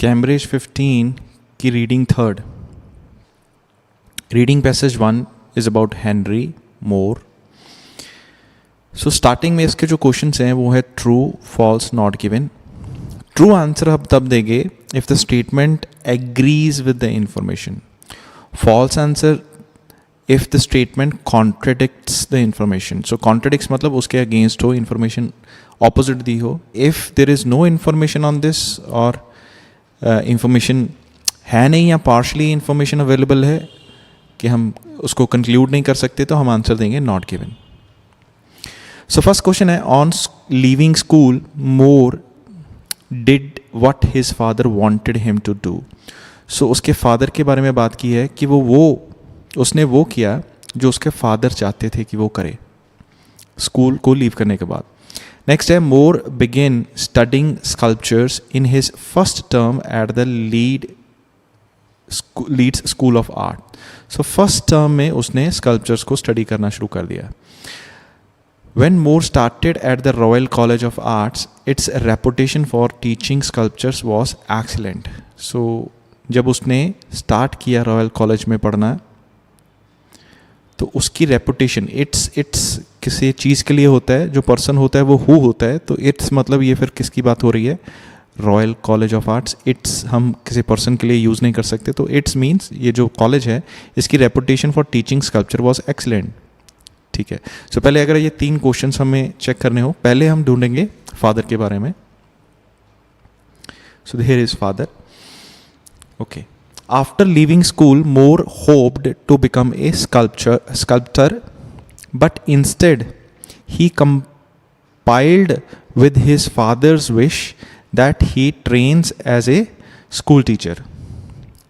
Cambridge 15 की reading third. Reading passage 1 is about Henry More. So starting में इसके जो क्वेश्चंस हैं वो है true, false, not given. True answer हम तब देंगे if the statement agrees with the information. False answer if the statement contradicts the information. So contradicts मतलब उसके अगेंस्ट हो, इंफॉर्मेशन ऑपोजिट दी हो. If there is no information on this और information है नहीं या पार्शली इंफॉर्मेशन अवेलेबल है कि हम उसको कंक्लूड नहीं कर सकते, तो हम आंसर देंगे not given. So first question है on leaving school Moore did what his father wanted him to do. So उसके फादर के बारे में बात की है कि उसने वो किया जो उसके फादर चाहते थे कि वो करे स्कूल को लीव करने के बाद. नेक्स्ट है Moore begin studying sculptures in his first term at the Leeds school of art. So first term में उसने स्कल्पचर्स को स्टडी करना शुरू कर दिया. When Moore started at the Royal College of Arts, its reputation for teaching sculptures was excellent. So जब उसने start किया रॉयल कॉलेज में पढ़ना तो उसकी रेपुटेशन इट्स किसी चीज़ के लिए होता है, जो पर्सन होता है वो हु होता है, तो इट्स मतलब ये फिर किसकी बात हो रही है, royal college of arts. It's हम किसी पर्सन के लिए यूज़ नहीं कर सकते, तो इट्स मीन्स ये जो कॉलेज है इसकी reputation for teaching sculpture was excellent. ठीक है. सो पहले अगर ये 3 क्वेश्चंस हमें चेक करने हो, पहले हम ढूंढेंगे फादर के बारे में. So here is father. Okay. After leaving school More hoped to become a sculptor but instead he compiled with his father's wish that he trains as a school teacher.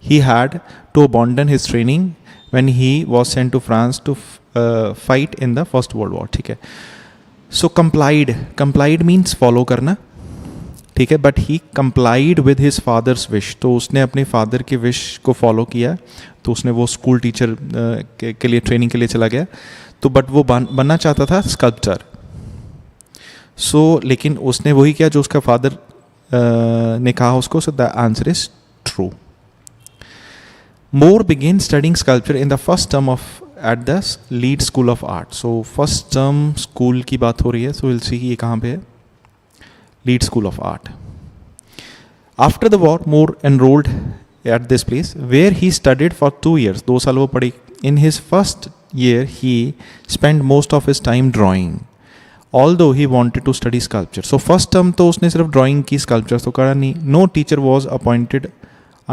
He had to abandon his training when he was sent to France to fight in the First World War. ठीक है. So complied means follow करना. ठीक है. But he complied with his father's wish. तो उसने अपने father के wish को फॉलो किया, तो उसने वो स्कूल टीचर के लिए ट्रेनिंग के लिए चला गया. तो बट वो बनना चाहता था स्कल्पचर. सो लेकिन उसने वही किया जो उसका फादर ने कहा उसको. सो the answer is true. Moore began studying sculpture in the first term at the Leeds School of Art. So first term school की बात हो रही है. So we'll see ये कहाँ पे है. Leeds School of Art. After the war, Moore enrolled at this place where he studied for 2 years. 2 साल वो पढ़ी. In his first year, he spent most of his time drawing. Although he wanted to study sculpture. So first term तो उसने सिर्फ drawing की, sculpture तो करा नहीं. No teacher was appointed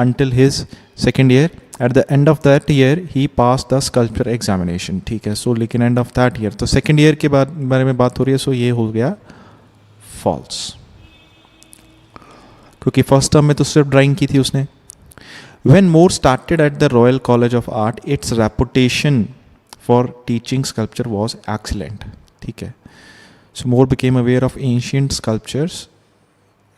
until his second year. At the end of that year, he passed the sculpture examination. ठीक है. So लेकिन end of that year, तो second year के बारे में बात हो रही है. So ये हो गया false, क्योंकि first term में तो सिर्फ drawing की थी उसने. When Moore started at the Royal College of Art, its reputation for teaching sculpture was excellent. ठीक है. So Moore became aware of ancient sculptures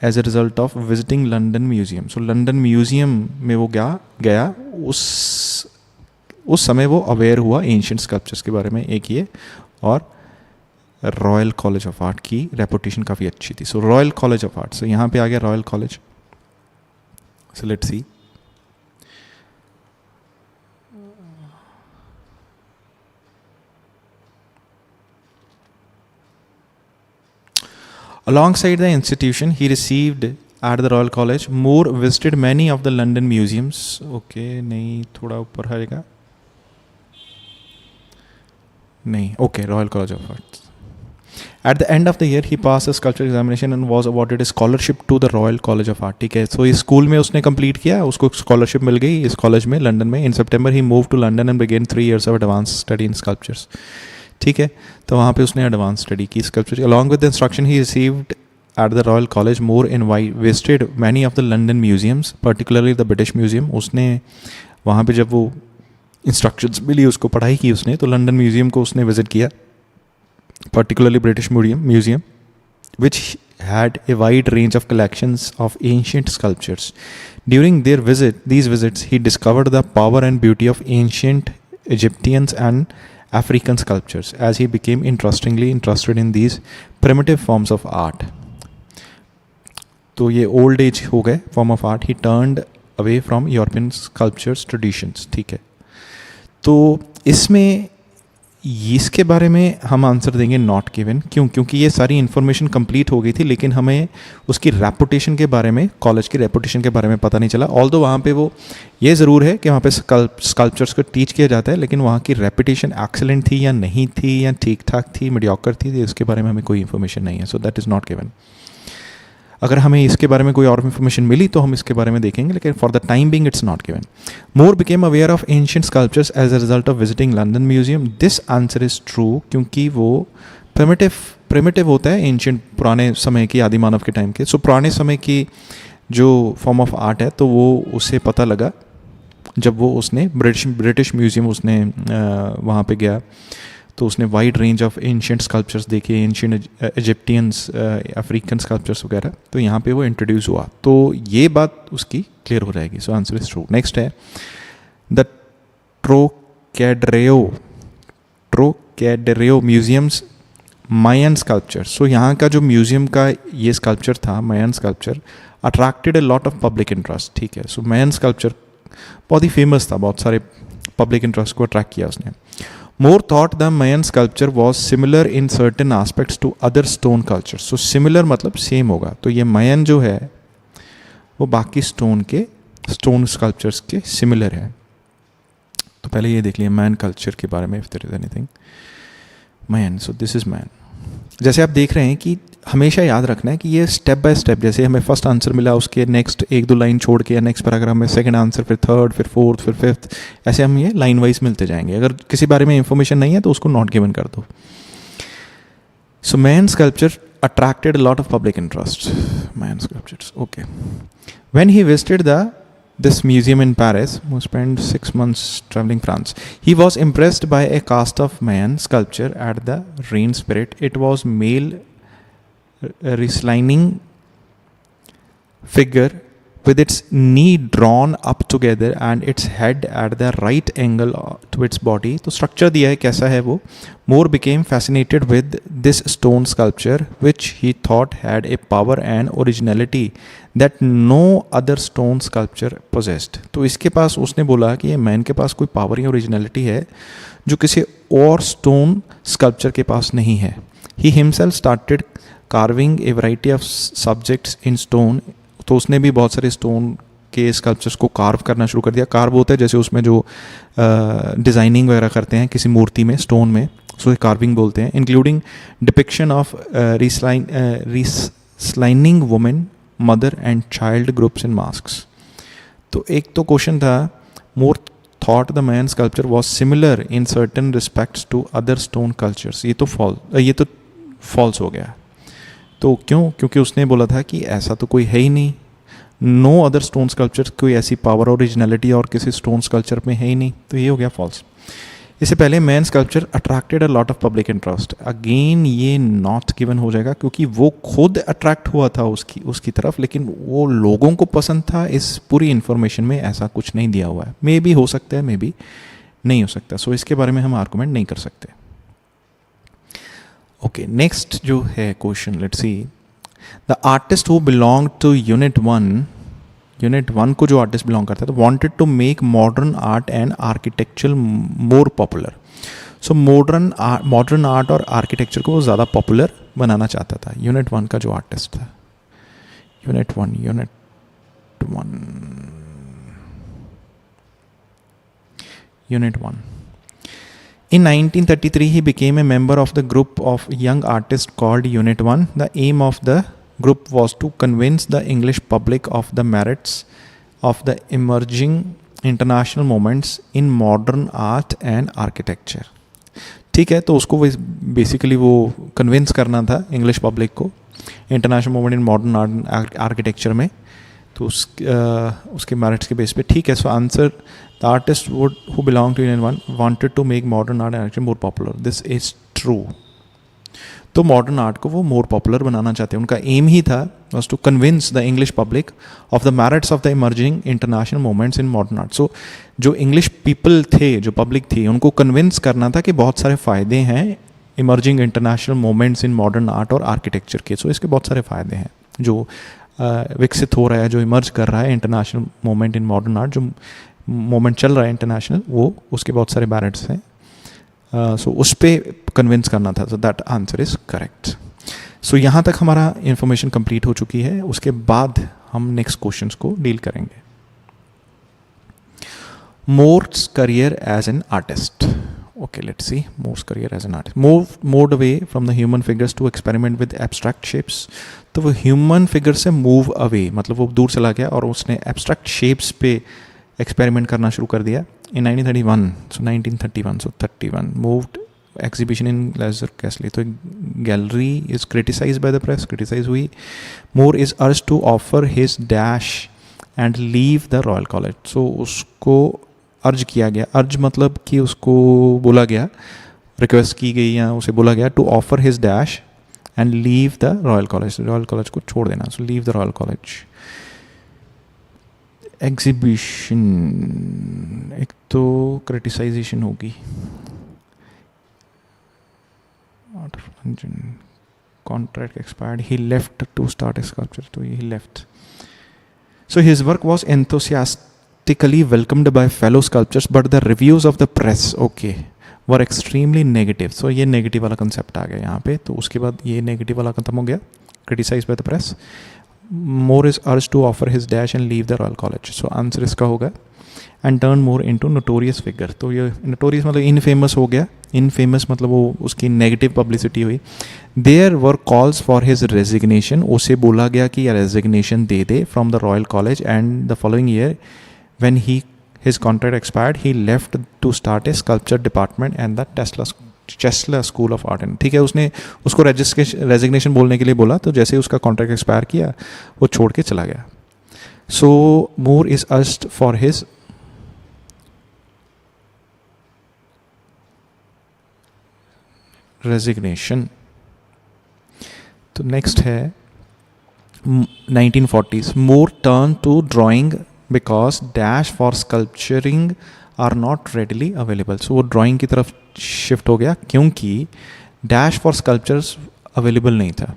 as a result of visiting London Museum. So London Museum में वो गया उस समय वो aware हुआ ancient sculptures के बारे में, एक ये, और रॉयल कॉलेज ऑफ आर्ट की रेपुटेशन काफ़ी अच्छी थी. सो रॉयल कॉलेज ऑफ आर्ट, सो यहाँ पे आ गया royal college. So let's C. Alongside the institution he received at the Royal College, Moore visited many of the London museums. Okay, नहीं, थोड़ा ऊपर आएगा. नहीं, okay, Royal College of Arts. At the end of the year, he passed a sculpture examination and was awarded a scholarship to the Royal College of Art. ठीक है. So इस school में उसने कंप्लीट किया, उसको स्कॉलरशिप मिल गई इस college में, लंदन में. In September he moved to London and began 3 years of advanced study in sculptures. ठीक है. तो वहाँ पे उसने एडवांस स्टडी की sculpture. Along with the instruction he received at the royal college, more visited many of the London museums, particularly the British museum. उसने वहाँ पे जब वो इंस्ट्रक्शंस मिली, उसको पढ़ाई की उसने, तो लंदन म्यूजियम को उसने विजिट किया, particularly British museum which had a wide range of collections of ancient sculptures. During these visits, he discovered the power and beauty of ancient Egyptians and African sculptures as he became interested in these primitive forms of art. तो ये old age हो गए form of art, he turned away from European sculptures traditions, ठीक है। तो इसमें इसके बारे में हम आंसर देंगे नॉट गिवन। क्यों? क्योंकि ये सारी इन्फॉर्मेशन कंप्लीट हो गई थी, लेकिन हमें उसकी रेपुटेशन के बारे में, कॉलेज की रेपुटेशन के बारे में पता नहीं चला। ऑल्दो वहाँ पे वो ये ज़रूर है कि वहाँ पे स्कल्पचर्स को टीच किया जाता है, लेकिन वहाँ की रेपुटेशन एक्सेलेंट थी या नहीं थी, या ठीक ठाक थी, मीडियोकर थी, तो इसके बारे में हमें कोई इन्फॉर्मेशन नहीं है। So that is not given. अगर हमें इसके बारे में कोई और इन्फॉर्मेशन मिली तो हम इसके बारे में देखेंगे, लेकिन for the time being it's not given. More became aware of ancient sculptures as a result of visiting London museum. This answer is true, क्योंकि वो प्रिमिटिव होता है एंशिएंट, पुराने समय की, आदि मानव के टाइम के। सो पुराने समय की जो फॉर्म ऑफ आर्ट है, तो वो उसे पता लगा जब वो उसने ब्रिटिश म्यूजियम उसने वहाँ पे गया, तो उसने wide range of ancient sculptures देखे, एंशिएंट इजिप्टियंस, अफ्रीकन स्कल्पचर्स वगैरह, तो यहाँ पे वो इंट्रोड्यूस हुआ। तो ये बात उसकी क्लियर हो जाएगी। So answer is true. Next है the Trocadero museum's Mayan sculpture. So यहाँ का जो म्यूजियम का ये स्कल्पचर था, Mayan sculpture, attracted a lot of public interest, ठीक है। सो मायन स्कल्पचर बहुत ही फेमस था, बहुत सारे पब्लिक इंटरेस्ट को अट्रैक्ट किया उसने। More thought the Mayan sculpture was similar in certain aspects to other stone cultures. So similar मतलब सेम होगा, तो ये Mayan जो है वो बाकी स्टोन स्कल्पचर्स के सिमिलर है। तो पहले ये देख लिया Mayan कल्चर के बारे में, if there is anything Mayan. So this is Mayan. जैसे आप देख रहे हैं कि हमेशा याद रखना है कि ये स्टेप बाय स्टेप, जैसे हमें फर्स्ट आंसर मिला उसके नेक्स्ट एक दो लाइन छोड़ के, या नेक्स्ट पैराग्राफ में सेकंड आंसर, फिर थर्ड, फिर फोर्थ, फिर फिफ्थ, ऐसे हम ये लाइन वाइज मिलते जाएंगे। अगर किसी बारे में इंफॉर्मेशन नहीं है तो उसको नॉट गिवन कर दो। सो Mayan sculpture attracted a lot of public interest. Mayan sculptures, okay. When he visited this museum in Paris, who spent 6 months traveling France, he was impressed by a cast of Mayan sculpture at the Rain Spirit. It was male reclining figure with its knee drawn up together and its head at the right angle to its body. तो structure दिया है कैसा है वो। Moore became fascinated with this stone sculpture, which he thought had a power and originality that no other stone sculpture possessed. तो इसके पास, उसने बोला कि ये मैन के पास कोई पावर या ओरिजिनलिटी है जो किसी और स्टोन स्कल्पचर के पास नहीं है। He himself started carving a variety of subjects in stone. तो उसने भी बहुत सारे स्टोन के स्कल्पचर्स को कार्व करना शुरू कर दिया। कार्व होता है जैसे उसमें जो डिज़ाइनिंग वगैरह करते हैं किसी मूर्ति में, स्टोन में, उसको कार्विंग बोलते हैं। Including depiction of reclining women, mother and child groups in masks. तो एक तो क्वेश्चन था, Moore thought the Mayan sculpture was similar in certain respects to other stone cultures. ये तो फॉल्स हो गया। तो क्यों? क्योंकि उसने बोला था कि ऐसा तो कोई है ही नहीं, नो अदर स्टोन स्कल्पचर, कोई ऐसी पावर और ओरिजिनलिटी और किसी स्टोन स्कल्पचर में है ही नहीं, तो ये हो गया फॉल्स। इससे पहले man sculpture attracted a lot of public interest, again ये नॉट गिवन हो जाएगा, क्योंकि वो खुद अट्रैक्ट हुआ था उसकी तरफ, लेकिन वो लोगों को पसंद था। इस पूरी इन्फॉर्मेशन में ऐसा कुछ नहीं दिया हुआ है। मे बी हो सकता है, मे बी नहीं हो सकता। सो इसके बारे में हम आर्गूमेंट नहीं कर सकते। ओके, नेक्स्ट जो है question, let's see. The artist who belong to unit one को जो आर्टिस्ट बिलोंग करता है, तो wanted to make modern art and architecture more popular. So modern art और आर्किटेक्चर को वो ज़्यादा पॉपुलर बनाना चाहता था। यूनिट वन का जो आर्टिस्ट था, unit one. In 1933, he became a member of the group of young artists called Unit 1. The aim of the group was to convince the English public of the merits of the emerging international movements in modern art and architecture. ठीक है, तो उसको basically वो convince करना था English public को international movement in modern art architecture में, तो उसके मेरिट्स के बेस पे। ठीक है, so answer, the artist who belong to unit one wanted to make modern art and more popular. This is true. तो मॉडर्न आर्ट को वो मोर पॉपुलर बनाना चाहते हैं। उनका एम ही था was to convince the English public of the merits of the emerging international movements in modern art. So जो English people थे, जो पब्लिक थी, उनको कन्विंस करना था कि बहुत सारे फ़ायदे हैं इमर्जिंग इंटरनेशनल मूवमेंट्स इन मॉडर्न आर्ट और आर्किटेक्चर के। सो इसके बहुत सारे फ़ायदे हैं जो विकसित हो रहा है, जो इमर्ज कर रहा है, international moment in modern art, जो मोमेंट चल रहा है इंटरनेशनल, वो उसके बहुत सारे बैरेट्स हैं. सो उस पर कन्विंस करना था. So that answer is correct. So यहाँ तक हमारा इन्फॉर्मेशन कंप्लीट हो चुकी है. उसके बाद हम नेक्स्ट क्वेश्चंस को डील करेंगे. Moore's career as an artist. Okay, let's see. Moore's career as an artist. Moved away from the human figures to experiment with abstract shapes. तो वो human figure से move away, मतलब वो दूर चला गया और उसने abstract shapes पे experiment करना शुरू कर दिया. In 1931, so 1931, so 31, moved exhibition in Leicester. तो gallery is criticized by the press, criticized हुई. Moore is urged to offer his dash and leave the Royal College. So उसको अर्ज किया गया. अर्ज मतलब कि उसको बोला गया, रिक्वेस्ट की गई या उसे बोला गया to offer his dash and leave the royal college. Royal college को छोड़ देना. So leave the royal college. Exhibition, एक तो क्रिटिसाइजेशन होगी, contract expired, he left to start a sculpture. तो he left. So his work was enthusiastically welcomed by fellow sculptors, but the reviews of the press, okay, were extremely negative. So ये negative वाला concept आ गया यहाँ पे. तो उसके बाद ये negative वाला खत्म हो गया. Criticized by the press. Moore is urged to offer his dash and leave the Royal College. So answer इसका होगा and turn Moore into notorious figure. तो ये notorious मतलब infamous हो गया. Infamous मतलब वो उसकी negative publicity हुई. There were calls for his resignation. उसे बोला गया कि यह resignation they they from the Royal College, and the following year when his contract expired, he left to start a sculpture department and the Chesler School of Art. ठीक है, उसने उसको resignation बोलने के लिए बोला, तो जैसे उसका contract expire किया वो छोड़ के चला गया. So Moore is urged for his resignation. तो नेक्स्ट है 1940s. Moore turned to drawing because dash for sculpturing are not readily available. So वो ड्राइंग की तरफ शिफ्ट हो गया क्योंकि डैश फॉर स्कल्पचर्स अवेलेबल नहीं था.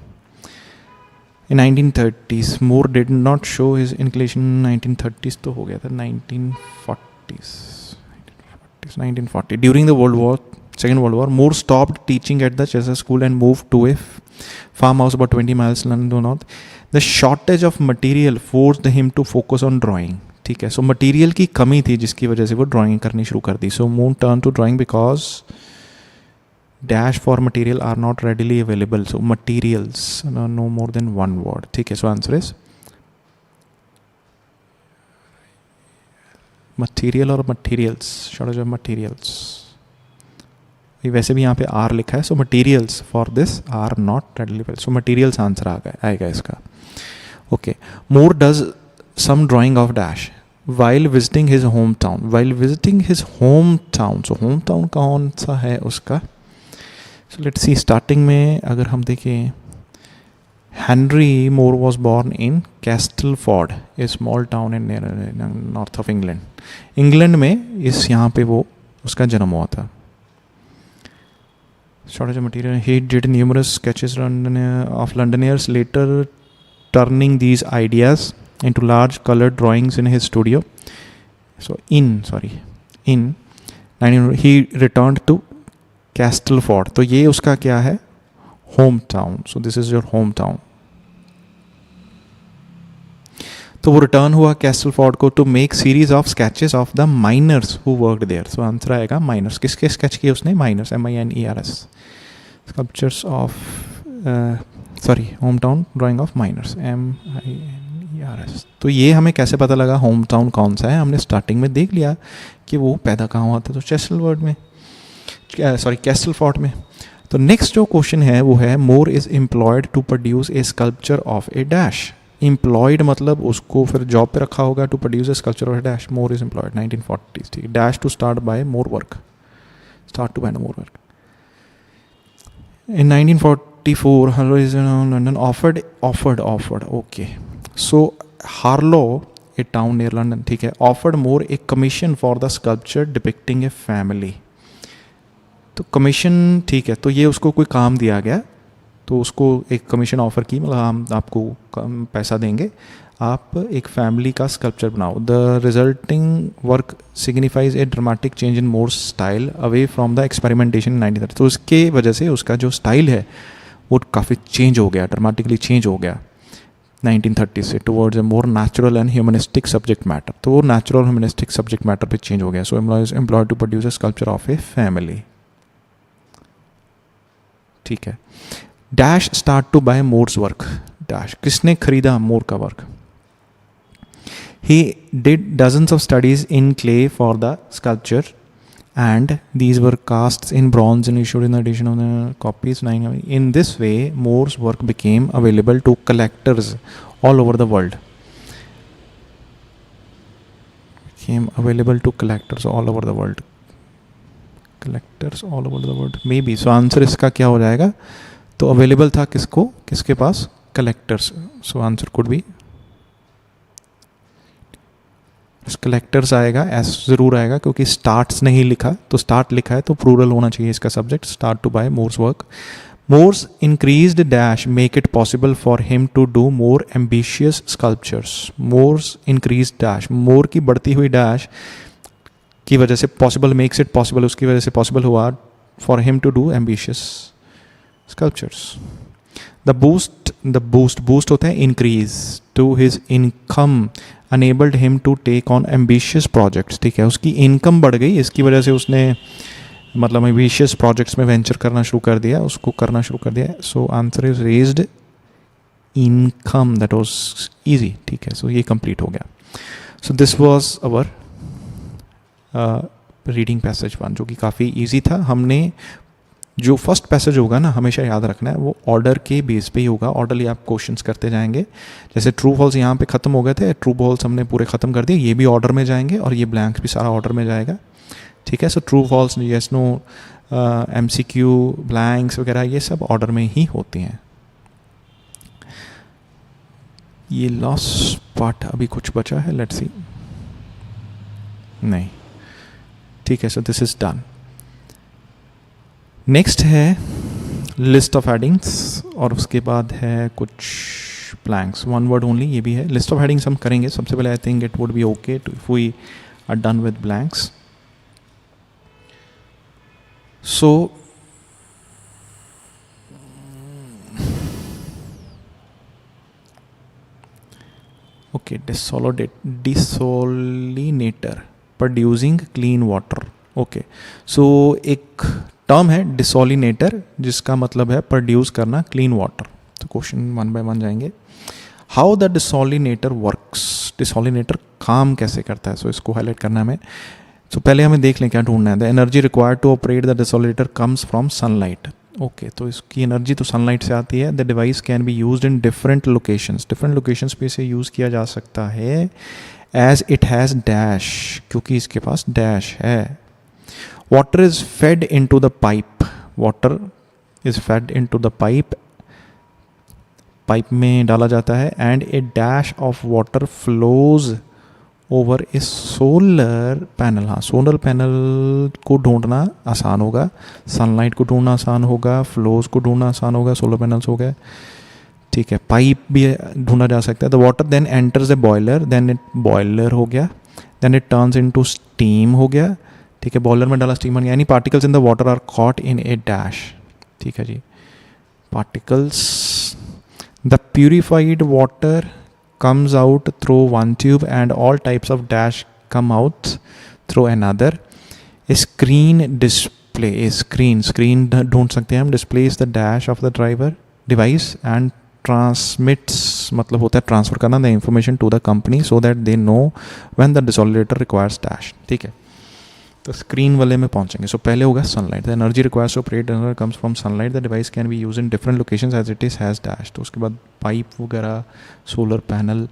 In 1930s, Moore did not show his inclination. 1930s तो हो गया था. 1940. During the Second World War, Moore stopped teaching at the Chesler School and moved to a farmhouse about 20 miles London north. The shortage of material forced him to focus on drawing. ठीक है, so material की कमी थी जिसकी वजह से वो drawing करनी शुरू कर दी. So Moore turned to drawing because dash for material are not readily available. So materials, no more than one word. ठीक है, so answer is material or materials. Shortage of materials. वैसे भी यहाँ पे आर लिखा है. So materials for this are not readily available. So materials answer आएगा इसका. Okay. Moore does some drawing of dash while visiting his home town. While visiting his home town. So home town कौन सा है उसका? सो let's C. Starting में अगर हम देखें, Henry Moore was born in Castleford, a small town in north of England. England में इस यहाँ पे वो उसका जन्म हुआ था. Shortage of material. He did numerous sketches of Londoners, later turning these ideas into large colored drawings in his studio. So in 19 he returned to Castleford. तो ये उसका क्या है? Home town. So this is your home town. तो वो return हुआ Castleford को to make series of sketches of the miners who worked there. So answer आएगा माइनर्स. किसके स्केच किए उसने? Miners. MINERS. Sculptures of home town drawing of miners. MINERS. तो ये हमें कैसे पता लगा होम टाउन कौन सा है? हमने स्टार्टिंग में देख लिया कि वो पैदा कहाँ हुआ था. तो कैस्टलफोर्ड में. तो नेक्स्ट जो क्वेश्चन है वो है Moore is employed to produce a sculpture of a dash. Employed मतलब उसको फिर जॉब पे रखा होगा to produce a sculpture of a dash. Moore is employed. 1940s. ठीक है. Dash to start buy more work. Start to buy more work. In 1944, Harlow is in London. Offered. Okay. So Harlow, a town near London, ठीक है, offered Moore a commission for the sculpture depicting a family. तो commission, ठीक है, तो ये उसको कोई काम दिया गया तो उसको एक कमीशन ऑफर की, मतलब हम आपको कम पैसा देंगे, आप एक फैमिली का स्कल्पचर बनाओ. The resulting work signifies a dramatic change in Moore style away from the experimentation in 1930. तो उसके वजह से उसका जो स्टाइल है वो काफ़ी चेंज हो गया, ड्रामेटिकली चेंज हो गया 1930 से towards a more natural and humanistic subject matter. तो वो नेचुरल ह्यूमनिस्टिक सब्जेक्ट मैटर पे चेंज हो गया. So employed to produce a sculpture of a family. ठीक है. Dash start to buy Moore's work. Dash किसने खरीदा मोर का work. He did dozens of studies in clay for the sculpture, and these were casts in bronze and issued in addition on the copies. In this way, More's work became available to collectors all over the world. Became available to collectors all over the world. Collectors all over the world. Maybe. So answer इसका क्या हो जाएगा. तो available था किसको, किसके पास, collectors. So answer could be collectors आएगा. एस ज़रूर आएगा क्योंकि स्टार्ट्स नहीं लिखा, तो स्टार्ट लिखा है तो प्लूरल होना चाहिए इसका subject. Start to buy Moore's work. Moore's increased dash make it possible for him to do more ambitious sculptures. Moore's increase dash, Moore की बढ़ती हुई डैश की वजह से पॉसिबल, मेक्स इट पॉसिबल, उसकी वजह से पॉसिबल हुआ for him to do ambitious sculptures. The boost होता है increase to his income enabled him to take on ambitious projects. ठीक है, उसकी इनकम बढ़ गई, इसकी वजह से उसने मतलब ambitious projects में वेंचर करना शुरू कर दिया, उसको करना शुरू कर दिया. So answer is raised income. That was easy. ठीक है, सो ये कंप्लीट हो गया. So this was our reading passage 1 जो कि काफ़ी इजी था. हमने जो फर्स्ट पैसेज होगा ना, हमेशा याद रखना है वो ऑर्डर के बेस पे ही होगा. ऑर्डरली आप क्वेश्चंस करते जाएंगे. जैसे ट्रू फॉल्स यहाँ पे ख़त्म हो गए थे, ट्रू फॉल्स हमने पूरे ख़त्म कर दिए, ये भी ऑर्डर में जाएंगे और ये ब्लैंक्स भी सारा ऑर्डर में जाएगा. ठीक है. So true false, yes no, MCQ, blanks वगैरह ये सब ऑर्डर में ही होते हैं. ये लास्ट पार्ट अभी कुछ बचा है, लेट्स सी. नहीं, ठीक है. सो दिस इज डन. नेक्स्ट है लिस्ट ऑफ हेडिंग्स और उसके बाद है कुछ ब्लैंक्स. 1 वर्ड ओनली, ये भी है. लिस्ट ऑफ हेडिंग्स हम करेंगे सबसे पहले. I think it would be okay if we are done with blanks. So okay, desalinator producing clean water. Okay, so एक टर्म है डिसोलिनेटर जिसका मतलब है प्रोड्यूस करना क्लीन वाटर. तो क्वेश्चन 1 बाय 1 जाएंगे. How the desalinator works. Desalinator काम कैसे करता है, सो इसको हाईलाइट करना है हमें. सो पहले हमें देख लें क्या ढूंढना है. The energy required to operate the desalinator comes from sunlight. Okay, तो इसकी एनर्जी तो सनलाइट से आती है. The device can be used in different locations. Different locations पे इसे यूज़ किया जा सकता है. एज इट हैज़ डैश, क्योंकि इसके पास डैश है. Water is fed into the pipe. Water is fed into the pipe. Pipe में डाला जाता है. And a dash of water flows over a solar panel. हाँ, सोलर पैनल को ढूंढना आसान होगा, सनलाइट को ढूंढना आसान होगा, फ्लोज को ढूंढना आसान होगा. सोलर पैनल्स हो गए. ठीक है, पाइप भी ढूंढा जा सकता है. The water then enters a boiler. Then it boiler हो गया. Then it turns into steam हो गया. ठीक है, बॉयलर में डाला, स्टीम बन गया. यानी particles in the water are caught in a dash. ठीक है जी, particles. The purified water comes out through one tube and all types of dash come out through another. A screen display, a screen ढूंढ सकते हैं हम. displays the dash of the driver device and transmits, मतलब होता है transfer करना, the information to the company so that they know when the desolator requires dash. ठीक है, तो स्क्रीन वाले में पहुंचेंगे. सो पहले होगा sunlight. The energy requires to operate generator comes from sunlight. The device can be use in different locations as it is has dash. तो उसके बाद पाइप वगैरह, सोलर पैनल,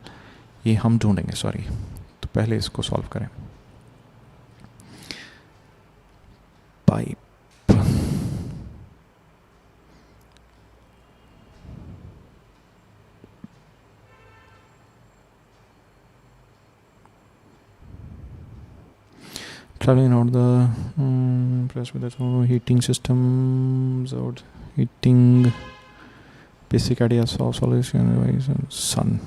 ये हम ढूंढेंगे. सॉरी, तो पहले इसको सॉल्व करें. Pipe, traveling out the press with the heating systems out heating Basic idea saw solution sun.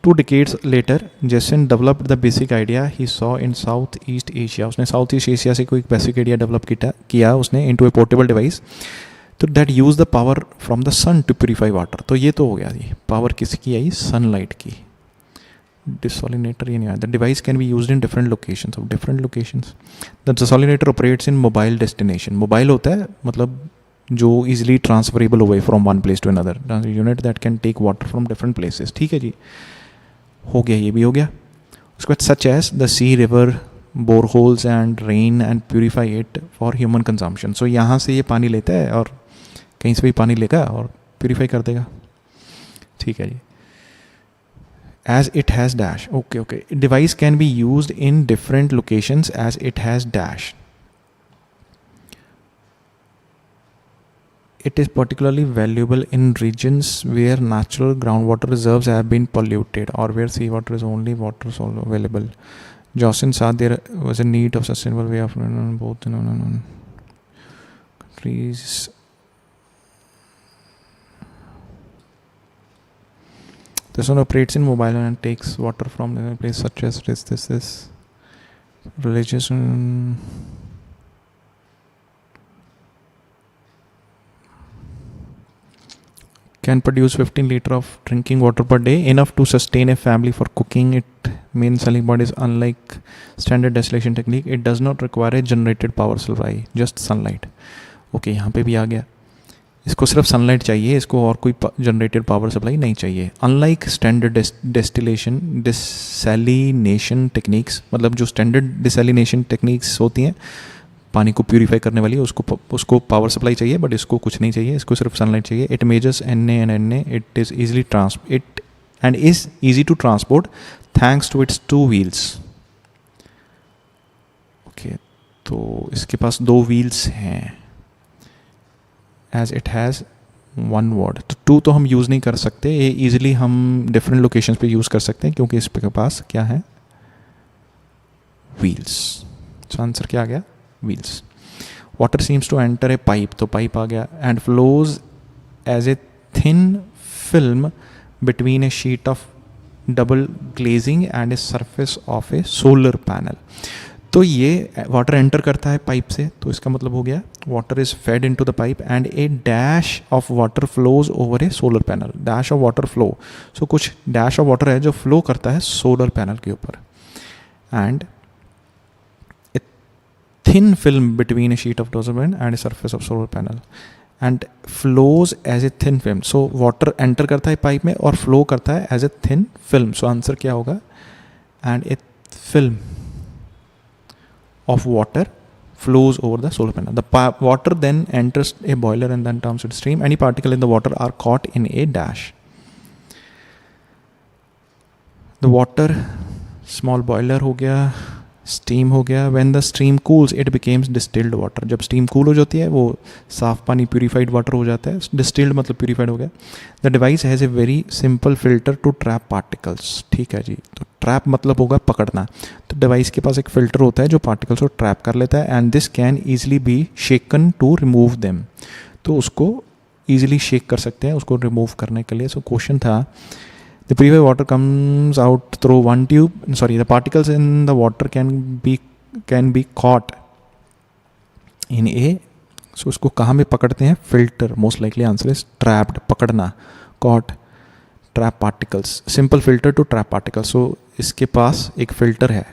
2 decades later, Jessen developed the basic idea he saw in Southeast Asia. उसने Southeast Asia से कोई basic idea develop किया उसने into a portable device. तो that use the power from the sun to purify water. तो ये तो हो गया जी, power किसकी आई? sunlight की. Desalinator ये नहीं आया. The device can be used in different locations. Of different locations. The desalinator operates in mobile destination. Mobile होता है मतलब जो easily transferable away from one place to another. Unit that can take water from different places. ठीक है जी, हो गया, ये भी हो गया. उसके बाद such as the sea, river, boreholes and rain and purify it for human consumption. So यहाँ से ये पानी लेता है और कहीं से भी पानी लेगा और प्यूरीफाई कर देगा. ठीक है जी. As it has dash. Okay. Device can be used in different locations as it has dash. It is particularly valuable in regions where natural groundwater reserves have been polluted or where seawater is only water available. Jocelyn saw there was a need of sustainable way of both countries. This one operates in mobile and takes water from a place such as this religious. Can produce 15 liters of drinking water per day, enough to sustain a family for cooking. It main selling point is unlike standard distillation technique, it does not require a generated power supply, just sunlight. Okay, यहाँ पे भी आ गया, इसको सिर्फ sunlight चाहिए, इसको और कोई जनरेटेड पावर सप्लाई नहीं चाहिए. अनलाइक स्टैंडर्ड डिसैलिनेशन टेक्निक्स, मतलब जो स्टैंडर्ड डिसैलिनेशन टेक्निक्स होती हैं पानी को प्यूरीफाई करने वाली, उसको पावर सप्लाई चाहिए, बट इसको कुछ नहीं चाहिए, इसको सिर्फ सनलाइट चाहिए. It measures Na, it is easy to transport thanks to its 2 wheels. Okay, तो इसके पास 2 व्हील्स हैं. As it has 1 word. तो 2 तो हम यूज़ नहीं कर सकते, ये ईजिली हम डिफरेंट लोकेशंस पे यूज़ कर सकते हैं क्योंकि इसके पास क्या है? व्हील्स. तो आंसर क्या आ गया? Wheels. Water seems to enter a pipe, तो पाइप आ गया. And flows as a thin film between a sheet of double glazing and a surface of a solar panel. तो ये वाटर एंटर करता है पाइप से, तो इसका मतलब हो गया water is fed into the pipe and a dash of water flows over a solar panel. Dash of water flow, so कुछ डैश ऑफ वाटर है जो फ्लो करता है सोलर पैनल के ऊपर. And a thin film between a sheet of डोजरबैंड and a surface of solar panel and flows as a thin film. So water enter करता है पाइप में और फ्लो करता है as a thin film. So answer क्या होगा? And a film of water flows over the solar panel. The water then enters a boiler and then turns into steam. Any particle in the water are caught in a dash. The water, small boiler हो गया, steam हो गया. When the steam cools, it becomes distilled water. जब steam cool हो जाती है वो साफ पानी purified water हो जाता है. Distilled मतलब purified हो गया. The device has a very simple filter to trap particles. ठीक है जी, तो ट्रैप मतलब होगा पकड़ना. तो डिवाइस के पास एक फिल्टर होता है जो पार्टिकल्स को ट्रैप कर लेता है. And this can easily be shaken to remove them. तो उसको ईजिली शेक कर सकते हैं उसको रिमूव करने के लिए. सो क्वेश्चन था the purified water comes out through one tube, sorry the particles in the water can be caught in a. So उसको कहाँ में पकड़ते हैं? Filter. Most likely answer is trapped, पकड़ना. Caught, trap particles, simple filter to trap particles. So इसके पास एक filter है,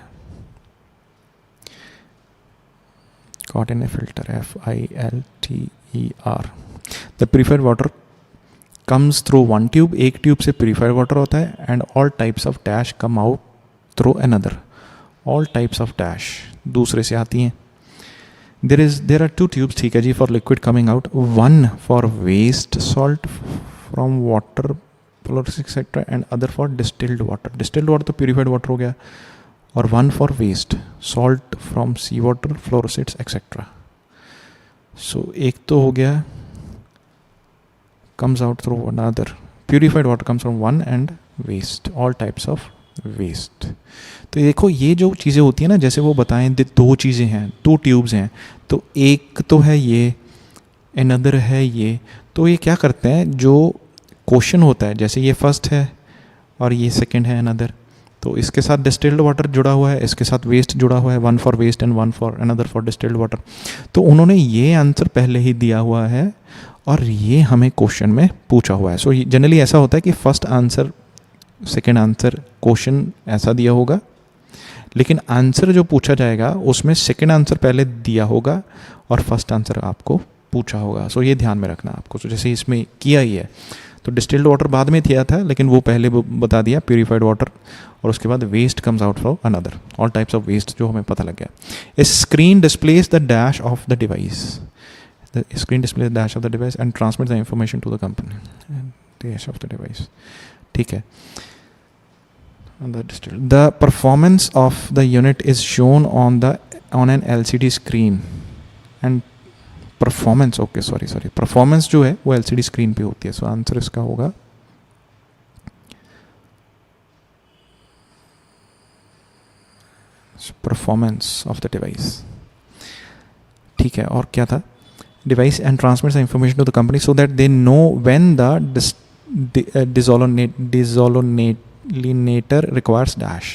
caught in a filter, FILTER. The purified water comes through one tube, एक ट्यूब से purified water होता है. and all types of dash come out through another. all types of dash दूसरे से आती हैं. there are 2 tubes, ठीक है जी, for liquid coming out. one for waste salt from water etc. and other for distilled water. distilled water तो purified water हो गया. और one for waste salt from sea water, fluorides etc. so एक तो हो गया comes out through another. purified water comes from one and waste, all types of waste. तो देखो ये जो चीज़ें होती हैं ना, जैसे वो बताएं 2 चीज़ें हैं, 2 ट्यूब्स हैं, तो एक तो है ये another है ये। तो ये क्या करते हैं, जो क्वेश्चन होता है, जैसे ये फर्स्ट है और ये सेकंड है another, तो इसके साथ डिस्टिल्ड वाटर जुड़ा हुआ है, इसके साथ वेस्ट जुड़ा हुआ है, one for waste and one for another for distilled water. तो उन्होंने ये आंसर पहले ही दिया हुआ है और ये हमें क्वेश्चन में पूछा हुआ है। सो जनरली ऐसा होता है कि first answer second answer question ऐसा दिया होगा, लेकिन आंसर जो पूछा जाएगा उसमें सेकंड आंसर पहले दिया होगा और फर्स्ट आंसर आपको पूछा होगा। सो ये ध्यान में रखना आपको। तो जैसे इसमें किया ही है, तो डिस्टिल्ड वाटर बाद में दिया था, लेकिन वो पहले बता दिया प्यूरिफाइड वाटर, और उसके बाद waste comes out from another, all types of waste जो हमें पता लग गया। A screen displays the dash of the device, the screen displays the dash of the device and transmit the information to the company, dash of the device, ठीक है। The performance of the unit is shown on an LCD screen and performance, okay sorry performance जो है वो LCD screen पे होती है। So answer इसका होगा performance of the device, ठीक है। और क्या था, device and transmits the information to the company so that they know when the desalinator requires dash,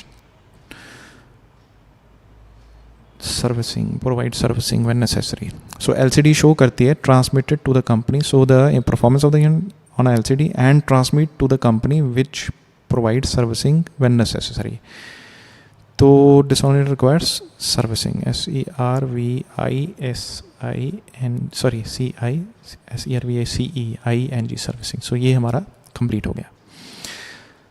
servicing, provide servicing when necessary. So LCD show करती है transmitted to the company, so the performance of the unit on a LCD and transmit to the company which provides servicing when necessary. तो desalinator requires servicing, servicing, servicing. So ये हमारा complete हो गया।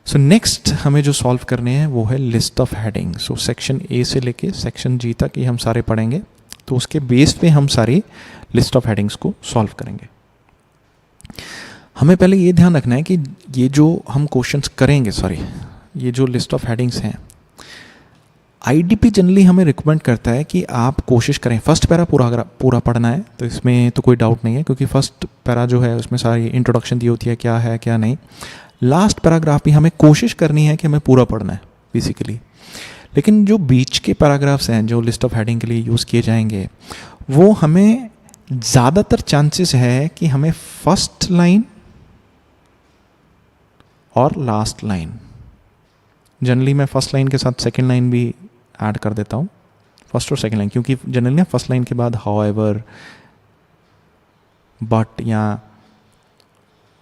So next हमें जो solve करने हैं वो है list of heading. So section A से लेके सेक्शन जी तक ये हम सारे पढ़ेंगे, तो उसके बेस पे हम सारी लिस्ट ऑफ हेडिंग्स को सॉल्व करेंगे। हमें पहले ये ध्यान रखना है कि ये जो हम क्वेश्चंस करेंगे, ये जो लिस्ट ऑफ हेडिंग्स हैं, आईडीपी जनरली हमें रिकमेंड करता है कि आप कोशिश करें फर्स्ट पैरा पूरा पढ़ना है, तो इसमें तो कोई डाउट नहीं है, क्योंकि फर्स्ट पैरा जो है उसमें सारी इंट्रोडक्शन दी होती है क्या है क्या नहीं। लास्ट पैराग्राफ भी हमें कोशिश करनी है कि हमें पूरा पढ़ना है बेसिकली, लेकिन जो बीच के पैराग्राफ्स हैं जो लिस्ट ऑफ हेडिंग के लिए यूज़ किए जाएंगे, वो हमें ज़्यादातर चांसेस है कि हमें फर्स्ट लाइन और लास्ट लाइन, जनरली मैं फर्स्ट लाइन के साथ सेकंड लाइन भी ऐड कर देता हूँ, फर्स्ट और सेकंड लाइन, क्योंकि जनरली ना फर्स्ट लाइन के बाद हाउएवर, बट या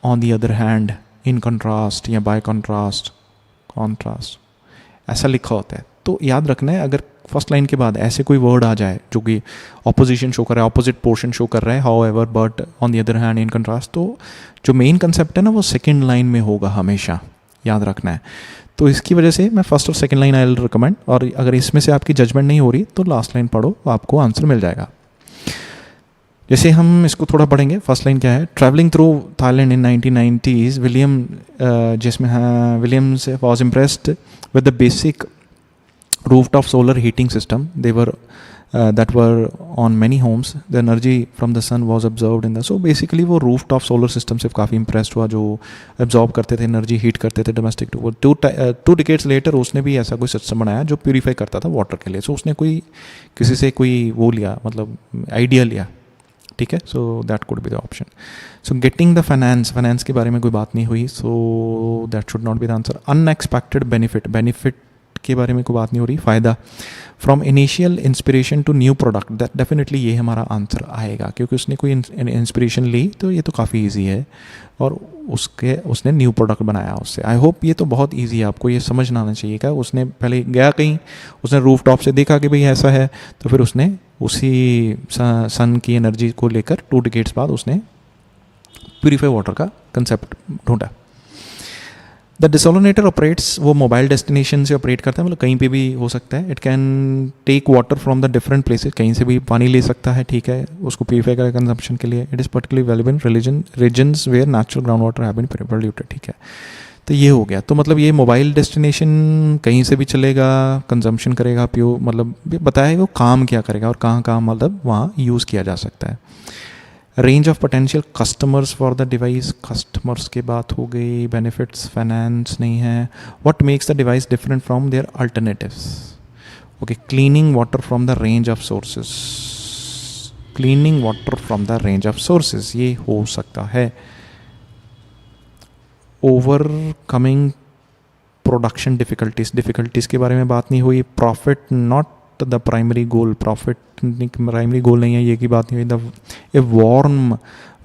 on the other hand, in contrast या बाय कंट्रास्ट, कॉन्ट्रास्ट ऐसा लिखा होता है। तो याद रखना है, अगर फर्स्ट लाइन के बाद ऐसे कोई वर्ड आ जाए जो कि ऑपोजिशन शो कर रहा है, ऑपोजिट पोर्शन शो कर रहा है, however, but, on the other hand, in contrast, तो जो मेन कंसेप्ट है ना वो सेकंड लाइन में होगा हमेशा, याद रखना है। तो इसकी वजह से मैं फर्स्ट और second line I will recommend, और अगर इसमें से आपकी जजमेंट नहीं हो रही तो लास्ट लाइन पढ़ो, आपको आंसर मिल जाएगा। जैसे हम इसको थोड़ा पढ़ेंगे। फर्स्ट लाइन क्या है, travelling through Thailand in 1990s Williams was impressed with the basic rooftop solar heating system that were on many homes. The energy from the sun was absorbed in the, so basically वो rooftop solar system से काफ़ी impressed हुआ, जो absorb करते थे energy, heat करते थे domestic. To decades letter उसने भी ऐसा कोई सिस्टम बनाया जो प्यूरीफाई करता था वाटर के लिए। सो उसने किसी से कोई वो लिया, मतलब आइडिया लिया, ठीक है। So that could be the option. So getting the finance के बारे में कोई बात नहीं हुई, so that should not be the answer. Unexpected benefit के बारे में कोई बात नहीं हो रही। फ़ायदा, from initial inspiration to new product, that definitely ये हमारा आंसर आएगा, क्योंकि उसने कोई इंस्पिरेशन ली, तो ये तो काफ़ी इजी है, और उसने न्यू प्रोडक्ट बनाया उससे। आई होप ये तो बहुत इजी है, आपको ये समझना आना चाहिए। क्या उसने पहले गया कहीं, उसने रूफ टॉप से देखा कि भाई ऐसा है, तो फिर उसने उसी सन की एनर्जी को लेकर 2 डिकेड्स बाद उसने प्यूरीफाई वाटर का कंसेप्ट ढूंढा। द डिसोलिनेटर ऑपरेट्स, वो मोबाइल डेस्टिनेशन से ऑपरेट करता है, मतलब कहीं पे भी हो सकता है। It can take water from the different places, कहीं से भी पानी ले सकता है, ठीक है, उसको प्यूरीफाई करें कंजम्पशन के लिए। It is particularly available in regions where natural ground water have been polluted, ठीक है। तो ये हो गया। तो मतलब ये मोबाइल डेस्टिनेशन कहीं से भी चलेगा, कंजम्पशन करेगा, प्योर, मतलब बताया वो काम क्या करेगा और कहाँ मतलब वहाँ यूज़ किया जा सकता है। Range of potential customers for the device, customers की बात हो गई। बेनिफिट्स, फाइनेंस नहीं है। What makes the device different from their alternatives, okay. Cleaning water from the range of sources, cleaning water from the range of sources, ये हो सकता है। ओवरकमिंग प्रोडक्शन डिफ़िकल्टीज़ के बारे में बात नहीं हुई। Profit not the primary goal, profit primary goal नहीं है, ये की बात नहीं हुई। A warm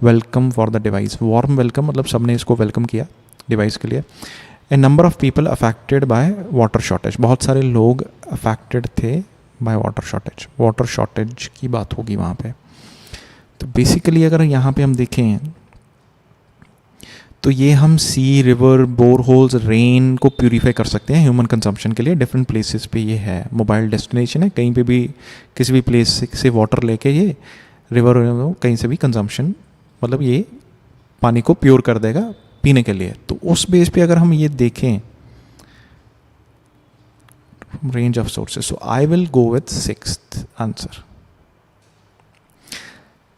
welcome for the device, warm welcome मतलब सबने इसको वेलकम किया डिवाइस के लिए। A number of people affected by water shortage, बहुत सारे लोग अफेक्टेड थे बाय वाटर शॉर्टेज की बात होगी वहाँ पे। तो बेसिकली अगर यहाँ पे हम देखें तो ये हम सी, रिवर, बोरहोल्स, रेन को प्यूरीफाई कर सकते हैं ह्यूमन कंजम्पशन के लिए। डिफरेंट प्लेसेस पे ये है, मोबाइल डेस्टिनेशन है, कहीं पे भी किसी भी प्लेस से वाटर लेके ये रिवर कहीं से भी कंजम्पशन मतलब ये पानी को प्योर कर देगा पीने के लिए। तो उस बेस पे अगर हम ये देखें range of sources, so I will go with 6th answer.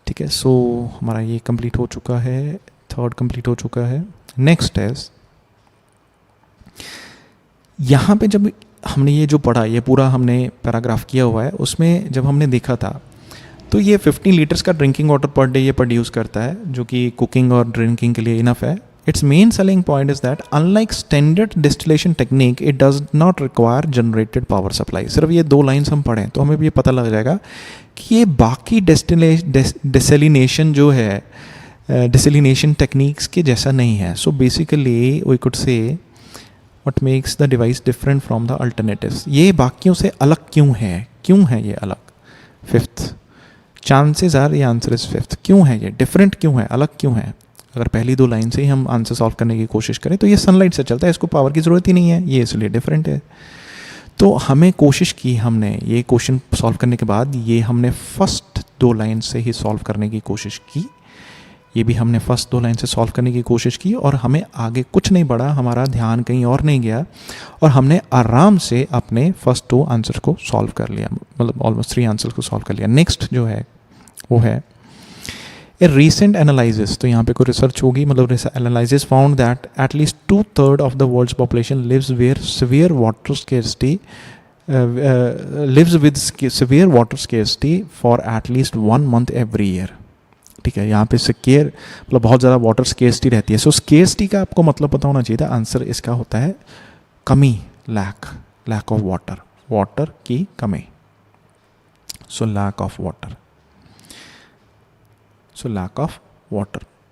ठीक है, सो हमारा ये कंप्लीट हो चुका है, 3rd कंप्लीट हो चुका है। नेक्स्ट है यहाँ पे जब हमने ये जो पढ़ा, ये पूरा हमने पैराग्राफ किया हुआ है, उसमें जब हमने देखा था तो ये 15 लीटर्स का ड्रिंकिंग वाटर पर डे ये प्रोड्यूस करता है, जो कि कुकिंग और ड्रिंकिंग के लिए इनफ है। It's main selling point is that unlike standard distillation technique it does not require generated power supply. सिर्फ ये 2 लाइन्स हम पढ़ें तो हमें भी ये पता लग जाएगा कि ये बाकी डिसेलिनेशन जो है, डिसेलिनेशन टेक्निक्स के जैसा नहीं है। So basically we could say what makes the device different from the alternatives, ये बाकियों से अलग क्यों है ये अलग। 5th चांसेस आर ये आंसर इज 5th। क्यों है ये डिफरेंट, क्यों है अलग, क्यों है? अगर पहली 2 लाइन से ही हम आंसर सॉल्व करने की कोशिश करें तो ये सनलाइट से चलता है, इसको पावर की ज़रूरत ही नहीं है, ये इसलिए डिफरेंट है। तो हमें कोशिश की, हमने ये क्वेश्चन सॉल्व करने के बाद ये हमने फर्स्ट 2 लाइन से ही सॉल्व करने की कोशिश की, ये भी हमने फर्स्ट 2 लाइन से सॉल्व करने की कोशिश की और हमें आगे कुछ नहीं बढ़ा, हमारा ध्यान कहीं और नहीं गया और हमने आराम से अपने फर्स्ट 2 आंसर को सॉल्व कर लिया, मतलब ऑलमोस्ट 3 आंसर को सॉल्व कर लिया। नेक्स्ट जो है वो है ए रीसेंट एनालिसिस, तो यहाँ पे कोई रिसर्च होगी, मतलब analysis found that at least 2/3 of the world's population lives where severe water scarcity lives with severe water scarcity for at least 1 month every year। ठीक है, यहाँ पे सिकेयर मतलब बहुत ज़्यादा वाटर स्केर्सिटी रहती है। सो स्केर्सिटी का आपको मतलब पता होना चाहिए था। आंसर इसका होता है कमी, लैक ऑफ वाटर की कमी। So lack of water,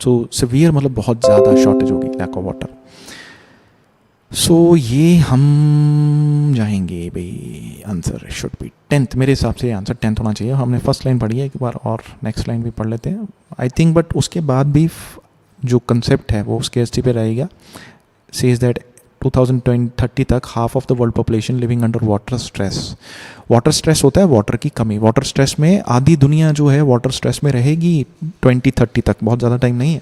so severe मतलब बहुत ज़्यादा शॉर्टेज होगी, लैक ऑफ वाटर। सो ये हम जाएंगे भाई, आंसर शुड बी 10th। मेरे हिसाब से आंसर 10th होना चाहिए। हमने फर्स्ट लाइन पढ़ी है एक बार और नेक्स्ट लाइन भी पढ़ लेते हैं आई थिंक, बट उसके बाद भी जो कंसेप्ट है वो स्केर्सिटी पे रहेगा। सेज दैट 2030 तक half of the world population living under water stress होता है वाटर की कमी। वाटर स्ट्रेस में आधी दुनिया जो है वाटर स्ट्रेस में रहेगी 2030 तक, बहुत ज़्यादा टाइम नहीं है।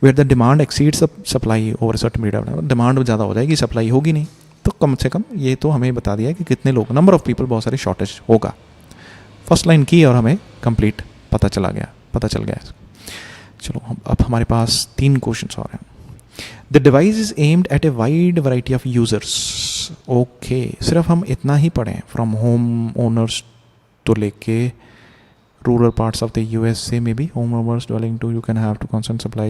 Where the demand exceeds supply over certain period of time, demand ज़्यादा हो जाएगी, सप्लाई होगी नहीं, तो कम से कम ये तो हमें बता दिया कि कितने लोग, नंबर ऑफ पीपल, बहुत सारी शॉर्टेज होगा। फर्स्ट लाइन की और हमें कंप्लीट पता चल गया। चलो अब हमारे पास 3 क्वेश्चन और हैं। The device is aimed at a wide variety of users. Okay, सिर्फ हम इतना ही पढ़ें, फ्रॉम होम ओनर्स तो लेके rural parts of the USA, maybe home owners dwelling to you can have to constant supply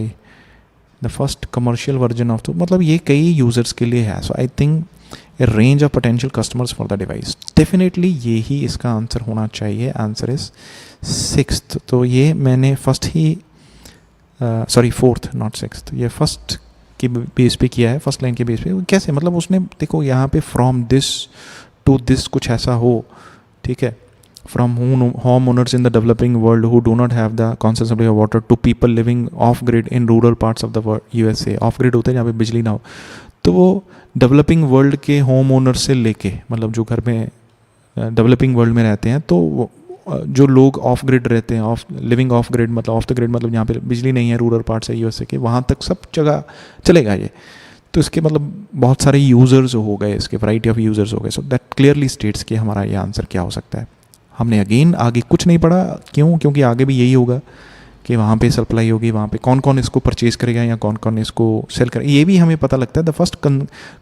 the first commercial version of, तो मतलब ये कई यूज़र्स के लिए है। So I think a range of potential customers for the device, definitely ये ही इसका आंसर होना चाहिए। Answer is 6th। तो ये मैंने first he sorry 4th not 6th, ये फर्स्ट के बेस पे किया है, फर्स्ट लाइन के बेस पे। कैसे, मतलब उसने देखो यहाँ पे फ्रॉम दिस टू दिस कुछ ऐसा हो, ठीक है, from homeowners in the developing world who do not have the constant supply of water to people living off grid in rural parts of the USA। Of grid होते हैं जहाँ पे बिजली ना हो, तो वो डेवलपिंग वर्ल्ड के होम ओनर से लेके, मतलब जो घर में डेवलपिंग वर्ल्ड में रहते हैं, तो जो लोग ऑफ ग्रिड रहते हैं, लिविंग ऑफ ग्रिड मतलब ऑफ द ग्रिड मतलब जहाँ पे बिजली नहीं है, रूरल पार्ट्स है USA के, वहाँ तक सब जगह चलेगा ये। तो इसके मतलब बहुत सारे यूज़र्स हो गए, इसके वैरायटी ऑफ यूज़र्स हो गए। सो दैट क्लियरली स्टेट्स कि हमारा ये आंसर क्या हो सकता है। हमने अगेन आगे कुछ नहीं पढ़ा, क्यों? क्योंकि आगे भी यही होगा कि वहाँ पे सप्लाई होगी, वहाँ पे कौन कौन इसको परचेज़ करेगा या कौन कौन इसको सेल करेगा, ये भी हमें पता लगता है। The first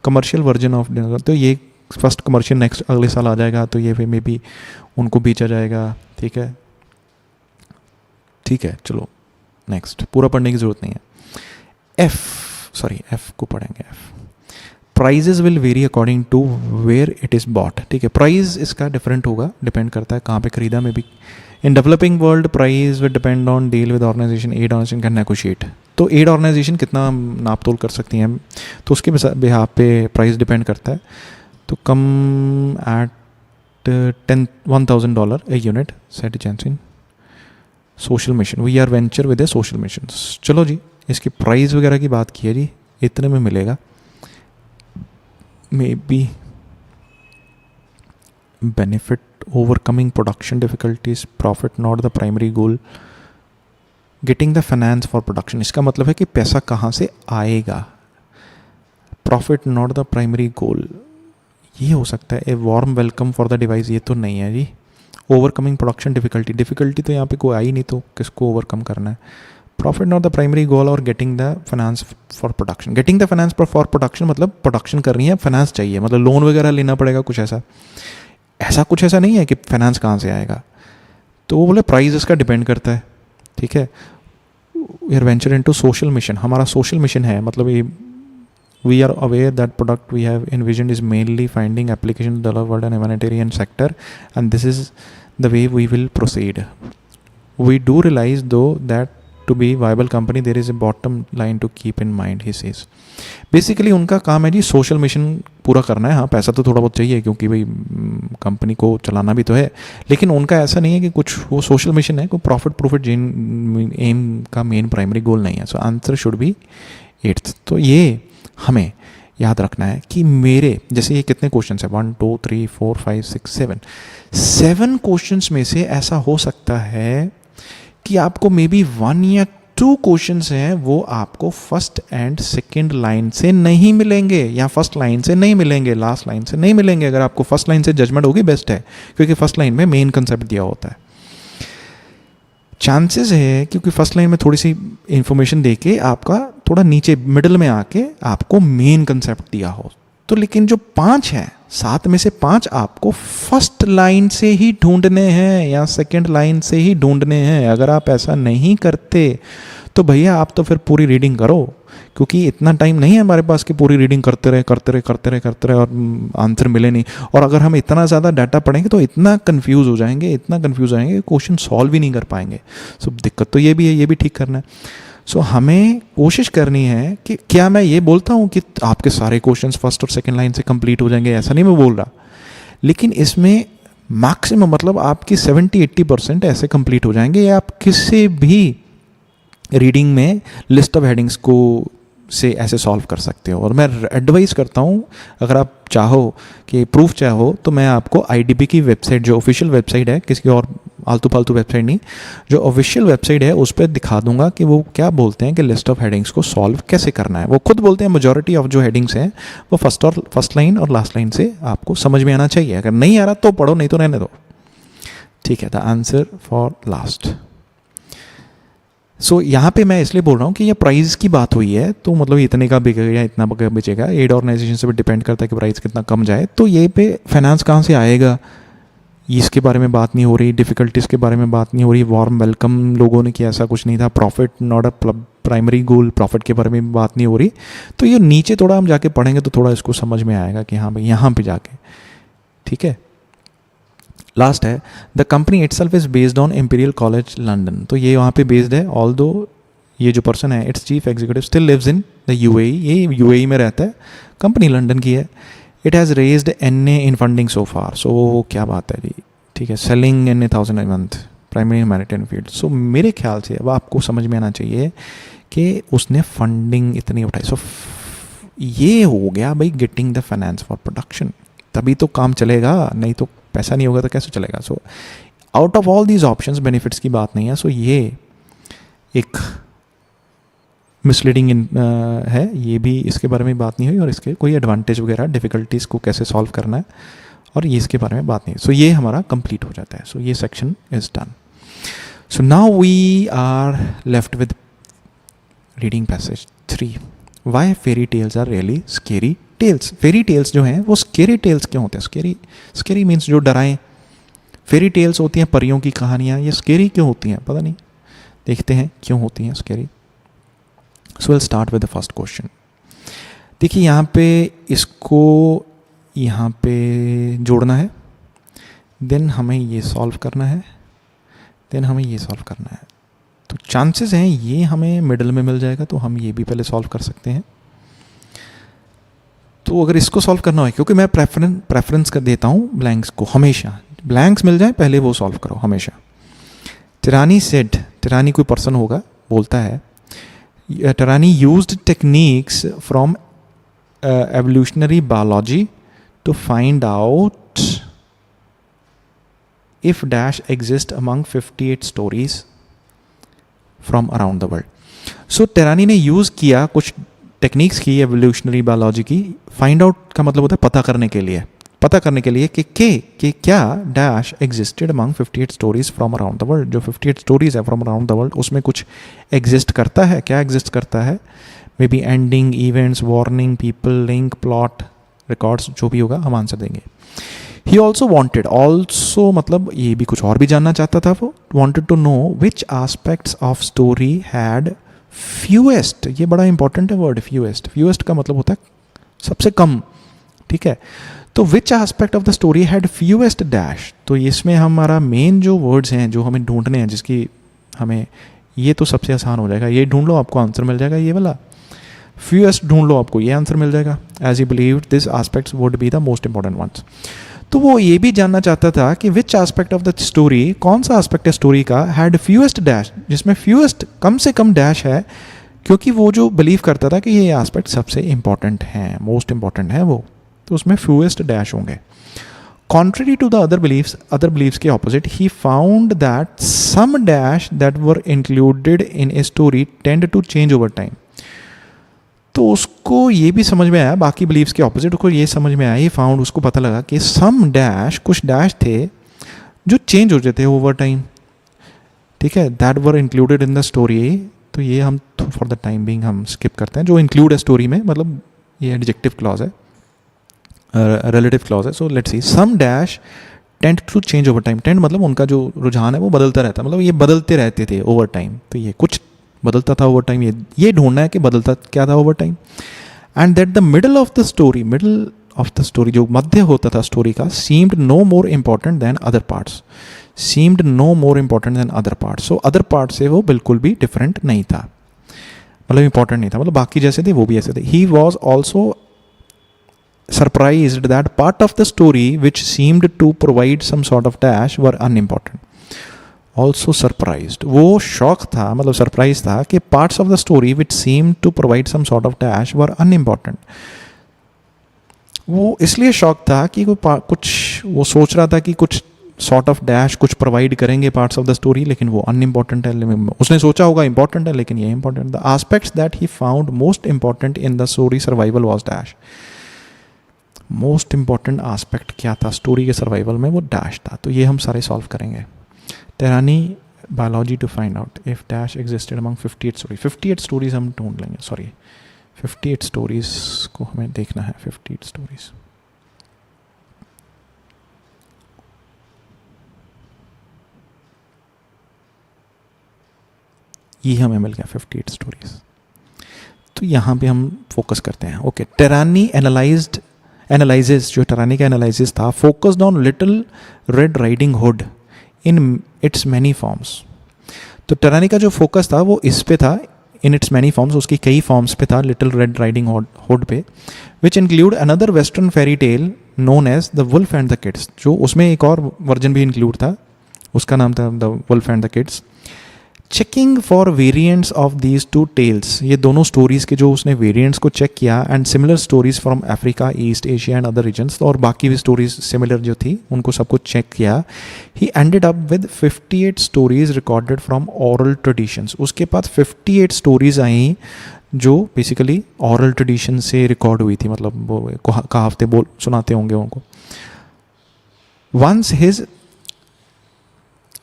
commercial version of, तो ये फर्स्ट कमर्शियल नेक्स्ट अगले साल आ जाएगा, तो ये फिर मे बी उनको बेचा जाएगा, ठीक है। ठीक है, चलो नेक्स्ट, पूरा पढ़ने की ज़रूरत नहीं है। एफ को पढ़ेंगे। F, prices will vary according to where it is bought. ठीक है, प्राइस इसका डिफरेंट होगा, डिपेंड करता है कहाँ पे खरीदा। में भी in developing world price will depend on deal with organisation, aid organisation can negotiate. तो एड ऑर्गेनाइजेशन कितना नाप तोल कर सकती हैं, तो उसके बिहाफ पे प्राइस डिपेंड करता है। तो come at $1,000 a unit, said Jansen. Social mission, we are venture with a social mission. चलो जी, इसकी प्राइस वगैरह की बात की है जी, इतने में मिलेगा। May be benefit overcoming production difficulties, profit not the primary goal, getting the finance for production. इसका मतलब है कि पैसा कहाँ से आएगा, प्रॉफिट नॉट द प्राइमरी गोल, ये हो सकता है। ए warm welcome for the device, ये तो नहीं है जी। ओवरकमिंग प्रोडक्शन डिफिकल्टी तो यहाँ पे कोई आई नहीं, तो किसको ओवरकम करना है। Profit not the primary goal और getting the finance for production. Getting the finance for production मतलब प्रोडक्शन कर रही है, फाइनेंस चाहिए, मतलब लोन वगैरह लेना पड़ेगा, कुछ ऐसा नहीं है कि फाइनेंस कहाँ से आएगा। तो वो बोले प्राइस इसका डिपेंड करता है। ठीक है, we are venture into social mission, हमारा सोशल मिशन है, मतलब ये we are aware that product we have envisioned is mainly finding application in the developed world and humanitarian sector, and this is the way we will proceed. We do realize though that to be viable company there is a bottom line to keep in mind, he says. Basically उनका काम है जी social mission पूरा करना है। हाँ, पैसा तो थोड़ा बहुत चाहिए क्योंकि भाई कंपनी को चलाना भी तो है, लेकिन उनका ऐसा नहीं है कि कुछ वो सोशल मिशन है, कोई प्रॉफिट एम का मेन प्राइमरी गोल नहीं है। So answer should B 8th। तो ये हमें याद रखना है कि मेरे जैसे ये कितने क्वेश्चन है, 1 2 3 4 5 6 7 क्वेश्चन में से ऐसा हो सकता है कि आपको मे बी 1 या 2 क्वेश्चन हैं वो आपको फर्स्ट एंड सेकंड लाइन से नहीं मिलेंगे, या फर्स्ट लाइन से नहीं मिलेंगे, लास्ट लाइन से नहीं मिलेंगे। अगर आपको फर्स्ट लाइन से जजमेंट होगी बेस्ट है, क्योंकि फर्स्ट लाइन में मेन कंसेप्ट दिया होता है। चांसेस है क्योंकि फर्स्ट लाइन में थोड़ी सी इंफॉर्मेशन देके आपका थोड़ा नीचे मिडल में आके आपको मेन कंसेप्ट दिया हो। तो लेकिन जो 5 हैं, 7 में से 5 आपको फर्स्ट लाइन से ही ढूंढने हैं या सेकंड लाइन से ही ढूंढने हैं। अगर आप ऐसा नहीं करते तो भैया आप तो फिर पूरी रीडिंग करो, क्योंकि इतना टाइम नहीं है हमारे पास कि पूरी रीडिंग करते रहे और आंसर मिले नहीं। और अगर हम इतना ज़्यादा डाटा पढ़ेंगे तो इतना कंफ्यूज हो जाएंगे क्वेश्चन सॉल्व ही नहीं कर पाएंगे। सो दिक्कत तो ये भी है, ये भी ठीक करना है। सो हमें कोशिश करनी है कि क्या मैं ये बोलता हूँ कि आपके सारे क्वेश्चंस फर्स्ट और सेकंड लाइन से कंप्लीट हो जाएंगे, ऐसा नहीं मैं बोल रहा, लेकिन इसमें मैक्सिमम मतलब आपकी 70-80% ऐसे कंप्लीट हो जाएंगे, या आप किसी भी रीडिंग में लिस्ट ऑफ हेडिंग्स को से ऐसे सॉल्व कर सकते हो। और मैं एडवाइस करता हूँ, अगर आप चाहो कि प्रूफ चाहो तो मैं आपको आईडीबी की वेबसाइट, जो ऑफिशियल वेबसाइट है, किसी और आलतू फालतू वेबसाइट नहीं, जो ऑफिशियल वेबसाइट है उस पर दिखा दूंगा कि वो क्या बोलते हैं कि लिस्ट ऑफ हेडिंग्स को सॉल्व कैसे करना है। वो खुद बोलते हैं मेजॉरिटी ऑफ जो हेडिंग्स हैं वो फर्स्ट लाइन और लास्ट लाइन से आपको समझ में आना चाहिए। अगर नहीं आ रहा तो पढ़ो, नहीं तो रहने दो। ठीक है, द आंसर फॉर लास्ट। सो यहाँ पे मैं इसलिए बोल रहा हूँ कि ये प्राइस की बात हुई है, तो मतलब इतने का बिकेगा या इतना बेचेगा, एड ऑर्गेनाइजेशन से भी डिपेंड करता है कि प्राइस कितना कम जाए। तो ये पे फाइनेंस कहाँ से आएगा इसके बारे में बात नहीं हो रही, डिफ़िकल्टीज़ के बारे में बात नहीं हो रही, वार्म वेलकम लोगों ने किया, ऐसा कुछ नहीं था, profit not a primary goal, profit के बारे में बात नहीं हो रही। तो ये नीचे थोड़ा हम जाके पढ़ेंगे तो थोड़ा इसको समझ में आएगा कि हाँ भाई यहाँ पे जाके। ठीक है, लास्ट है, the company itself is based on imperial college London. तो ये वहाँ पे बेस्ड है, ऑल्दो ये जो पर्सन है its chief executive still lives in the UAE, ये यूएई में रहता है, कंपनी लंदन की है। It has raised NA in funding so far. So क्या बात है जी, ठीक है, selling NA 1000 a month, primary humanitarian field. So मेरे ख्याल से अब आपको समझ में आना चाहिए कि उसने फंडिंग इतनी उठाई। सो ये हो गया भाई getting the finance for production, तभी तो काम चलेगा, नहीं तो पैसा नहीं होगा तो कैसे चलेगा। So out of all these options benefits की बात नहीं है। सो ये एक मिसलीडिंग है, ये भी इसके बारे में बात नहीं हुई, और इसके कोई एडवांटेज वगैरह डिफ़िकल्टीज़ को कैसे सॉल्व करना है और ये इसके बारे में बात नहीं। सो ये हमारा कंप्लीट हो जाता है। सो ये section is done. So now we are left with reading passage 3, why fairy tales are really scary tales. Fairy tales जो हैं वो स्केरी टेल्स क्यों होते हैं? स्केरी मीन्स जो डराएं। फेरी टेल्स होती हैं परियों की कहानियाँ, ये स्केरी क्यों होती हैं पता नहीं। देखते हैं क्यों होती हैं scary. So will start with the first question. देखिए यहाँ पे इसको यहाँ पे जोड़ना है, देन हमें ये सॉल्व करना है, देन हमें ये सॉल्व करना है। तो चांसेस हैं ये हमें मिडल में मिल जाएगा, तो हम ये भी पहले सॉल्व कर सकते हैं। तो अगर इसको सॉल्व करना हो, क्योंकि मैं प्रेफरेंस कर देता हूँ ब्लैंक्स को, हमेशा ब्लैंक्स मिल जाए पहले वो सॉल्व करो हमेशा। टिरानी सेड, टिरानी कोई पर्सन होगा, बोलता है Tehrani used techniques from evolutionary biology to find out if dash exist among 58 stories from around the world. So Tehrani ने यूज़ किया कुछ टेक्निक्स की एवोल्यूशनरी बायोलॉजी की, फाइंड आउट का मतलब होता है पता करने के लिए, पता करने के लिए कि क्या dash existed among 58 stories from around the world. जो 58 स्टोरीज है फ्रॉम अराउंड द वर्ल्ड, उसमें कुछ एग्जिस्ट करता है, क्या एग्जिस्ट करता है, may be ending, events, warning, people, link, plot, records, जो भी होगा हम आंसर देंगे। ही ऑल्सो वॉन्टेड, ऑल्सो मतलब ये भी कुछ और भी जानना चाहता था वो, wanted to know which aspects of story had fewest, ये बड़ा इंपॉर्टेंट है वर्ड फ्यूएस्ट। फ्यूएस्ट का मतलब होता है सबसे कम, ठीक है। तो which aspect of the story had fewest dash, तो इसमें हमारा मेन जो वर्ड्स हैं जो हमें ढूंढने हैं, जिसकी हमें, ये तो सबसे आसान हो जाएगा, ये ढूंढ लो आपको आंसर मिल जाएगा, ये वाला फ्यूएस्ट ढूंढ लो आपको ये आंसर मिल जाएगा। As he believed this aspects would be the most important ones. तो वो ये भी जानना चाहता था कि which aspect of the story, कौन सा एस्पेक्ट है स्टोरी का, हैड फ्यूएस्ट डैश, जिसमें फ्यूएस्ट कम से कम डैश है, क्योंकि वो जो बिलीव करता था कि ये एस्पेक्ट सबसे इंपॉर्टेंट हैं, मोस्ट इंपॉर्टेंट है वो, तो उसमें फ्यूएस्ट डैश होंगे। Contrary to the other beliefs के opposite, he found that some dash that were included in a story tend to change over time. तो उसको ये भी समझ में आया, बाकी बिलीव्स के ऑपोजिट उसको ये समझ में आया, ये फाउंड, उसको पता लगा कि सम डैश, कुछ डैश थे जो चेंज हो जाते हैं ओवर टाइम, ठीक है, that were included in the story. तो ये हम फॉर द टाइम बीइंग हम स्किप करते हैं, जो इंक्लूड है स्टोरी में, मतलब ये एडजेक्टिव क्लॉज है, रिलेटिव क्लॉज है। So let's see, some dash tend to change over time, tend मतलब उनका जो रुझान है वो बदलता रहता है, मतलब ये बदलते रहते थे ओवर टाइम, तो ये कुछ बदलता था ओवर टाइम, ये ढूंढना है कि बदलता क्या था over time. And that the middle of the story, middle of the story जो मध्य होता था स्टोरी का, seemed no more important than other parts, seemed no more important than other parts. So other part से वो बिल्कुल भी different नहीं था, मतलब इंपॉर्टेंट नहीं था, मतलब बाकी जैसे थे वो भी ऐसे थे। ही was also surprised that part of the story which seemed to provide some sort of dash were unimportant. Also surprised, वो शॉक था, मतलब सरप्राइज था कि parts of the story which seemed to provide some sort of dash were unimportant. वो इसलिए shock था कि कुछ वो सोच रहा था कि कुछ sort of dash कुछ प्रोवाइड करेंगे parts of the story, लेकिन वो unimportant है, उसने सोचा होगा important है लेकिन ये important। The aspects that he found most important in the story survival was dash. Most important aspect क्या था स्टोरी के सर्वाइवल में, वो डैश था। तो ये हम सारे सॉल्व करेंगे। Tehrani biology to find out if dash existed among 58 story, 58 stories हम ढूंढ लेंगे, सॉरी 58 स्टोरीज को हमें देखना है, 58 स्टोरीज। ये हमें मिल गया 58 स्टोरीज। तो यहाँ पे हम फोकस करते हैं। ओके, टिरानी एनालाइजेस, जो टिरानी का एनालिसिस था, focused on little red riding hood in its many forms. तो टिरानी का जो फोकस था वो इस पे था, इन इट्स मैनी फॉर्म्स, उसकी कई फॉर्म्स पे था, लिटिल रेड राइडिंग हुड पे, which include another western fairy tale known as the wolf and the kids. जो उसमें एक और वर्जन भी इंक्लूड था, उसका नाम था the wolf and the kids. Checking for variants of these two tales, ये दोनों स्टोरीज के जो उसने वेरिएंट्स को चेक किया, and similar stories from Africa, East Asia and other regions, और बाकी भी स्टोरीज सिमिलर जो थी उनको सबको चेक किया। He ended up with 58 stories recorded from oral traditions. उसके पास 58 स्टोरीज आई जो बेसिकली ओरल ट्रेडिशन से रिकॉर्ड हुई थी, मतलब वो कहावते बोल सुनाते होंगे उनको। वंस हिज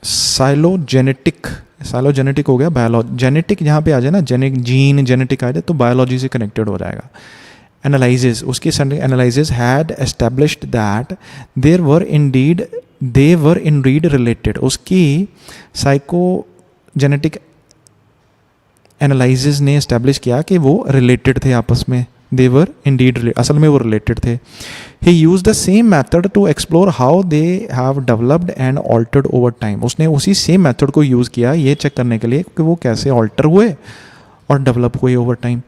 साइलोजेनेटिक हो गया, जेनेटिक जहाँ पे आ जाए ना, जीन जेनेटिक आ जाए तो बायोलॉजी से कनेक्टेड हो जाएगा। एनालिसिस, उसकी analysis had established that they were Indeed related. उसकी साइकोजेनेटिक एनालिसिस ने एस्टेब्लिश किया कि वो रिलेटेड थे आपस में, दे वर इंडीड, असल में वो रिलेटेड थे. He use the same method to explore how they have developed and altered over time. उसने उसी सेम मैथड को यूज़ किया ये चेक करने के लिए कि वो कैसे ऑल्टर हुए और डेवलप हुए ओवर टाइम.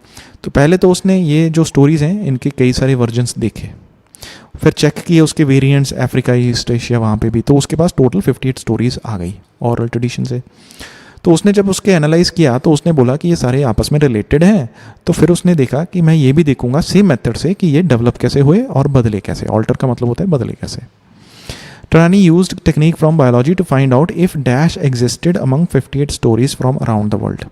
तो पहले तो उसने ये जो स्टोरीज़ हैं इनके कई सारे वर्जन्स देखे, फिर चेक किए उसके वेरिएंट्स अफ्रीका, ईस्ट एशिया, वहाँ पे भी. तो उसके पास टोटल 58 स्टोरीज़ आ गई ऑरल ट्रेडिशन से. तो उसने जब उसके एनालाइज किया तो उसने बोला कि ये सारे आपस में रिलेटेड हैं. तो फिर उसने देखा कि मैं ये भी देखूंगा सेम मेथड से कि ये डेवलप कैसे हुए और बदले कैसे. ऑल्टर का मतलब होता है बदले कैसे. Tarani used technique from biology to find out if dash existed among 58 stories from around the world.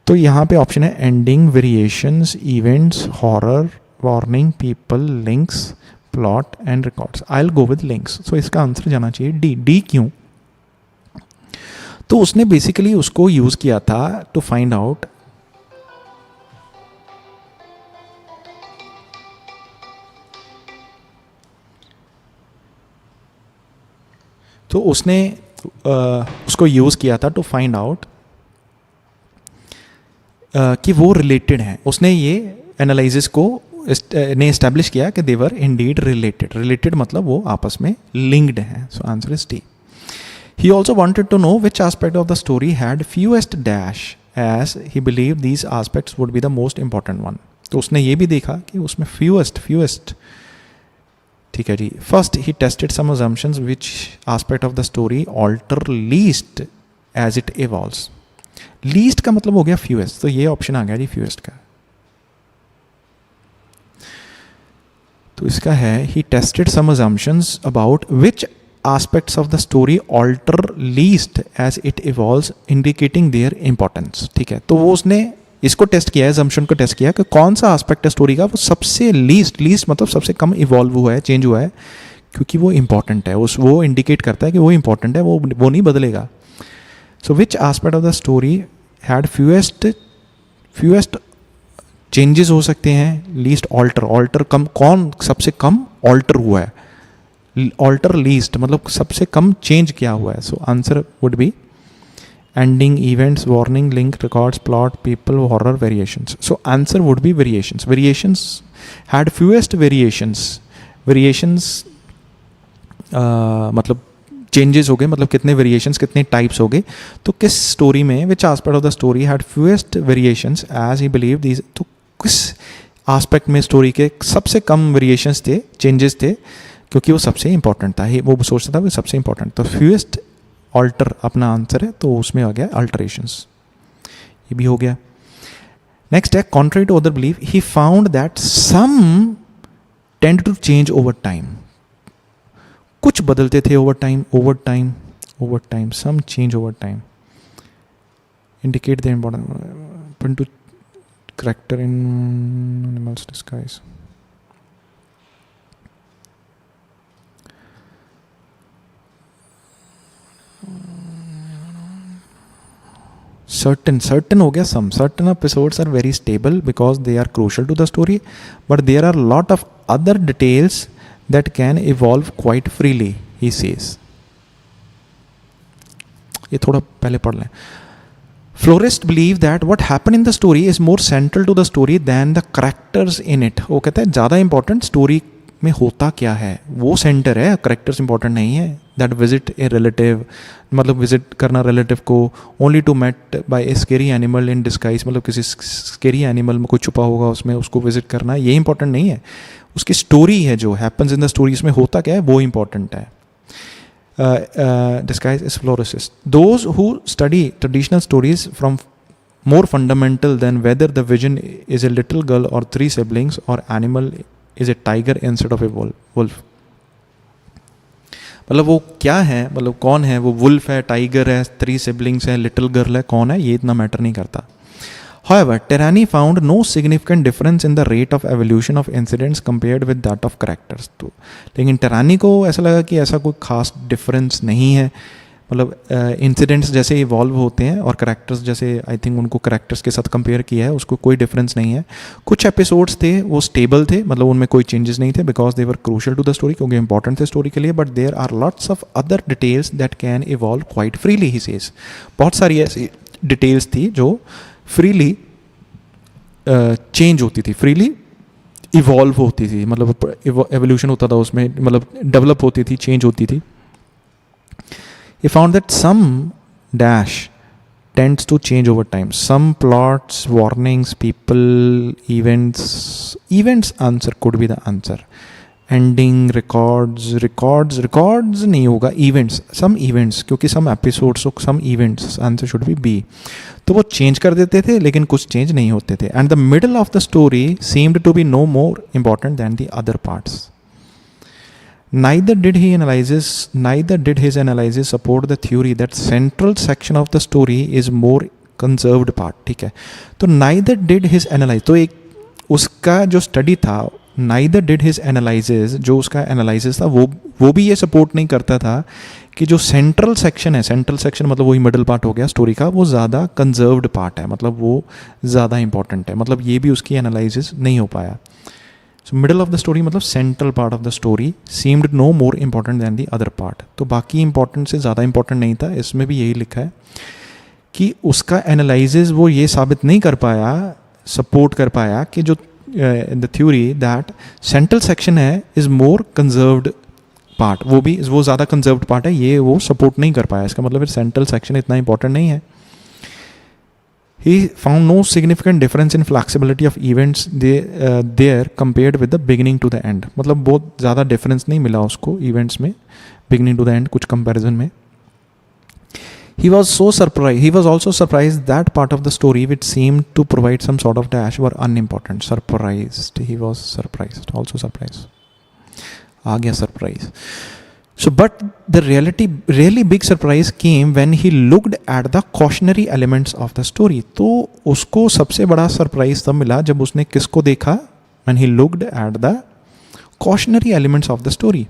तो यहाँ पे ऑप्शन है ending, variations, events, horror, warning, people, links, plot and records. I will go with links. So इसका आंसर जाना चाहिए D. D क्यों? तो उसने बेसिकली उसको यूज किया था टू फाइंड आउट उसको यूज किया था टू फाइंड आउट कि वो रिलेटेड हैं. उसने ये एनालिसिस को ने एस्टैब्लिश किया कि दे वर इंडीड रिलेटेड. रिलेटेड मतलब वो आपस में लिंक्ड हैं. सो answer is D. He also wanted to know which aspect of the story had fewest dash, as he believed these aspects would be the most important one. तो उसने ये भी देखा कि उसमें fewest. ठीक है जी. First, he tested some assumptions which aspect of the story alter least as it evolves. Least का मतलब हो गया fewest. तो ये ऑप्शन आ गया जी fewest का. तो इसका है he tested some assumptions about which aspects of the story alter least as it evolves, indicating their importance. ठीक है. तो वो उसने इसको टेस्ट किया है, assumption को टेस्ट किया कि कौन सा aspect है स्टोरी का वो सबसे least मतलब सबसे कम इवॉल्व हुआ है, चेंज हुआ है, क्योंकि वो इंपॉर्टेंट है. वो इंडिकेट करता है कि वो इंपॉर्टेंट है, वो नहीं बदलेगा. So which aspect of the story had fewest changes हो सकते हैं, लीस्ट ऑल्टर कम, कौन सबसे कम ऑल्टर हुआ है, ऑल्टर लीस्ट मतलब सबसे कम चेंज किया हुआ है. So answer would be ending, events, warning, link, records, plot, people, horror, variations. So answer would be variations. Variations had fewest variations. Variations मतलब चेंजेस हो गए, मतलब कितने वेरिएशंस, कितने टाइप्स हो गए. तो किस स्टोरी में, which aspect of the story had fewest variations as he believe these. तो किस आस्पेक्ट में स्टोरी के सबसे कम वेरिएशंस थे, चेंजेस थे, क्योंकि वो सबसे इंपॉर्टेंट था. वो सोचता था वो सबसे इंपॉर्टेंट. तो फ्यूएस्ट ऑल्टर अपना आंसर है, तो उसमें आ गया अल्टरेशंस. ये भी हो गया. नेक्स्ट है contrary to other belief he found that some tend to change over time. कुछ बदलते थे over time, some change over time. Indicate the important two character in animals disguise. certain हो गया. some certain episodes are very stable because they are crucial to the story, but there are lot of other details that can evolve quite freely, he says. ये थोड़ा पहले पढ़ लें. Florists believe that what happened in the story is more central to the story than the characters in it. वो कहता है ज़्यादा important story में होता क्या है वो सेंटर है, करेक्टर्स इंपॉर्टेंट नहीं है. दैट विजिट ए रिलेटिव मतलब विजिट करना रिलेटिव को, only to met by a scary animal in disguise मतलब किसी स्केरी एनिमल में कोई छुपा होगा उसमें, उसको विजिट करना, ये इंपॉर्टेंट नहीं है. उसकी स्टोरी है जो हैपन्स इन द स्टोरी, इसमें होता क्या है वो इंपॉर्टेंट है. disguise is florist. Those who study traditional stories from more fundamental than whether the vision is a little girl or 3 siblings or animal is a tiger instead of a wolf. मतलब वो क्या है, मतलब कौन है वो, wolf है, tiger है, 3 siblings है, लिटिल गर्ल है, कौन है ये इतना मैटर नहीं करता. However, Tarani found no significant difference in the rate of evolution of incidents compared with that of characters. तो लेकिन Tarani को ऐसा लगा कि ऐसा कोई खास डिफरेंस नहीं है, मतलब इंसिडेंट्स जैसे इवॉल्व होते हैं और करेक्टर्स जैसे, आई थिंक उनको करेक्टर्स के साथ कंपेयर किया है, उसको कोई डिफरेंस नहीं है. कुछ एपिसोड्स थे वो स्टेबल थे, मतलब उनमें कोई चेंजेस नहीं थे because they were crucial to the story, क्योंकि इंपॉर्टेंट थे स्टोरी के लिए. But there are lots of other details that can evolve quite freely, he says. बहुत सारी ऐसी डिटेल्स थी जो फ्रीली चेंज होती थी, फ्रीली इवॉल्व होती थी, मतलब एवोल्यूशन होता था उसमें, मतलब डेवलप होती थी, चेंज होती थी. He found that some dash tends to change over time. Some plots, warnings, people, events answer could be the answer. Ending, records नहीं होगा, events, some events, क्योंकि some episodes, so some events answer should be B. तो वो change कर देते थे लेकिन कुछ चेंज नहीं होते थे. And the middle of the story seemed to be no more important than the other parts. Neither did his analysis support the theory that central section of the story is more conserved part. ठीक है, तो neither did his analysis, तो एक उसका जो study था, neither did his analysis, जो उसका एनालिसिस था वो भी ये सपोर्ट नहीं करता था कि जो सेंट्रल सेक्शन है, सेंट्रल सेक्शन मतलब वही मिडल पार्ट हो गया स्टोरी का, वो ज़्यादा कंजर्व्ड पार्ट है, मतलब वो ज़्यादा इंपॉर्टेंट है, मतलब ये भी उसकी एनालिसिस नहीं हो पाया. So middle of the story मतलब central part of the story seemed no more important than the other part. तो बाकी इंपॉर्टेंट से ज़्यादा इंपॉर्टेंट नहीं था. इसमें भी यही लिखा है कि उसका एनालिसिस वो ये साबित नहीं कर पाया, सपोर्ट कर पाया कि जो the theory that central section है इज़ मोर कंजर्व्ड पार्ट, वो ज़्यादा कंजर्व्ड पार्ट है, ये वो सपोर्ट नहीं कर पाया. इसका मतलब फिर सेंट्रल सेक्शन इतना इंपॉर्टेंट नहीं है. He found no significant difference in flexibility of events there compared with the beginning to the end. मतलब बहुत ज़्यादा डिफरेंस नहीं मिला उसको events में beginning to the end कुछ comparison में. He was also surprised that part of the story which seemed to provide some sort of dash were unimportant. He was surprised, also surprised. आ गया surprise. So, but the really big surprise came when he looked at the cautionary elements of the story. तो उसको सबसे बड़ा surprise तब मिला जब उसने किसको देखा? When he looked at the cautionary elements of the story.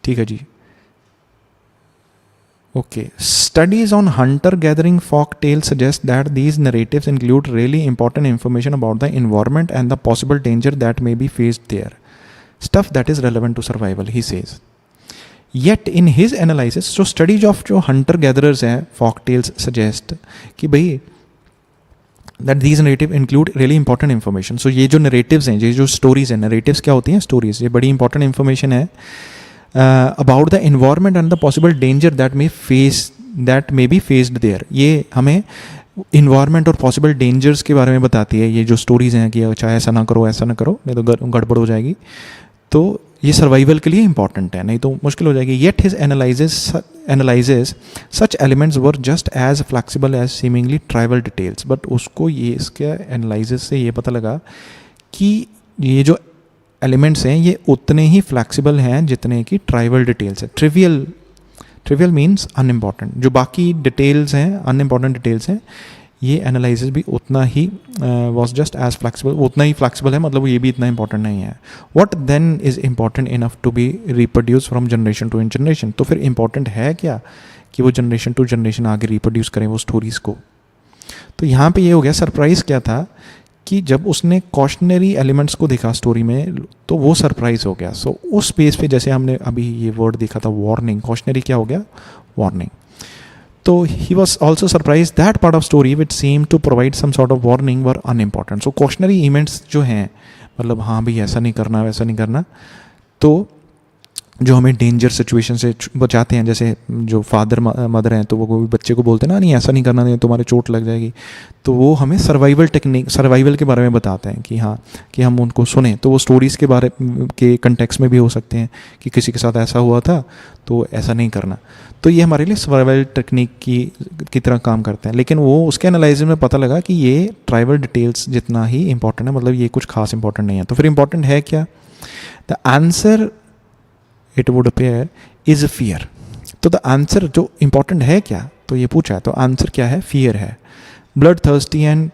ठीक है जी. Okay. Studies on hunter-gathering folk tales suggest that these narratives include really important information about the environment and the possible danger that may be faced there. Stuff that is relevant to survival, he says. Yet in his analysis, so studies of जो hunter gatherers हैं, folk tales suggest कि भाई that these narrative include really important information. So ये जो narratives हैं, ये जो stories हैं, narratives क्या होती हैं? Stories, ये बड़ी important information है about the environment and the possible danger that may be faced there. ये हमें environment और possible dangers के बारे में बताती है ये जो stories हैं कि अच्छा ऐसा ना करो नहीं तो गड़बड़ हो जाएगी. तो ये सर्वाइवल के लिए इंपॉर्टेंट है, नहीं तो मुश्किल हो जाएगी. Yet his analysis such elements were just as flexible as seemingly trivial details. But उसको ये इसके एनालिसिस से ये पता लगा कि ये जो एलिमेंट्स हैं ये उतने ही फ्लैक्सिबल हैं जितने की ट्राइबल डिटेल्स है. Trivial means unimportant. जो बाकी डिटेल्स हैं, अनइम्पॉर्टेंट डिटेल्स हैं, ये एनालिसिस भी उतना ही वॉज जस्ट एज फ्लैक्सिबल, उतना ही फ्लैक्सिबल है, मतलब ये भी इतना इंपॉर्टेंट नहीं है. What then is important enough to be reproduce from generation to generation. तो फिर इंपॉर्टेंट है क्या कि वो जनरेशन टू जनरेशन आगे रिप्रोड्यूस करें वो स्टोरीज़ को. तो यहाँ पे ये हो गया. सरप्राइज़ क्या था कि जब उसने कॉशनरी एलिमेंट्स को देखा स्टोरी में तो वो सरप्राइज़ हो गया. सो उस स्पेस पे जैसे हमने अभी ये वर्ड देखा था वार्निंग, कॉशनरी क्या हो गया? वार्निंग. तो he was also surprise that part of story which seem to provide some sort of warning were unimportant. So cautionary events जो हैं, मतलब हाँ भाई ऐसा नहीं करना वैसा नहीं करना, तो जो हमें डेंजर सिचुएशन से बचाते हैं, जैसे जो फादर मदर हैं तो वो बच्चे को बोलते हैं ना नहीं ऐसा नहीं करना, नहीं तुम्हारे चोट लग जाएगी, तो वो हमें सर्वाइवल के बारे में बताते हैं कि हाँ कि हम उनको सुने. तो वो स्टोरीज़ के बारे के कंटेक्स्ट में भी हो सकते हैं कि किसी के साथ ऐसा हुआ था तो ऐसा नहीं करना. तो ये हमारे लिए सर्वाइवल टेक्निक की तरह काम करते हैं. लेकिन वो उसके एनालिसिस में पता लगा कि ये ट्राइबल डिटेल्स जितना ही इंपॉर्टेंट है, मतलब ये कुछ खास इंपॉर्टेंट नहीं है. तो फिर इंपॉर्टेंट है क्या? The answer it would appear is fear. तो द आंसर जो इंपॉर्टेंट है क्या, तो ये पूछा है, तो आंसर क्या है? फियर है. Blood thirsty and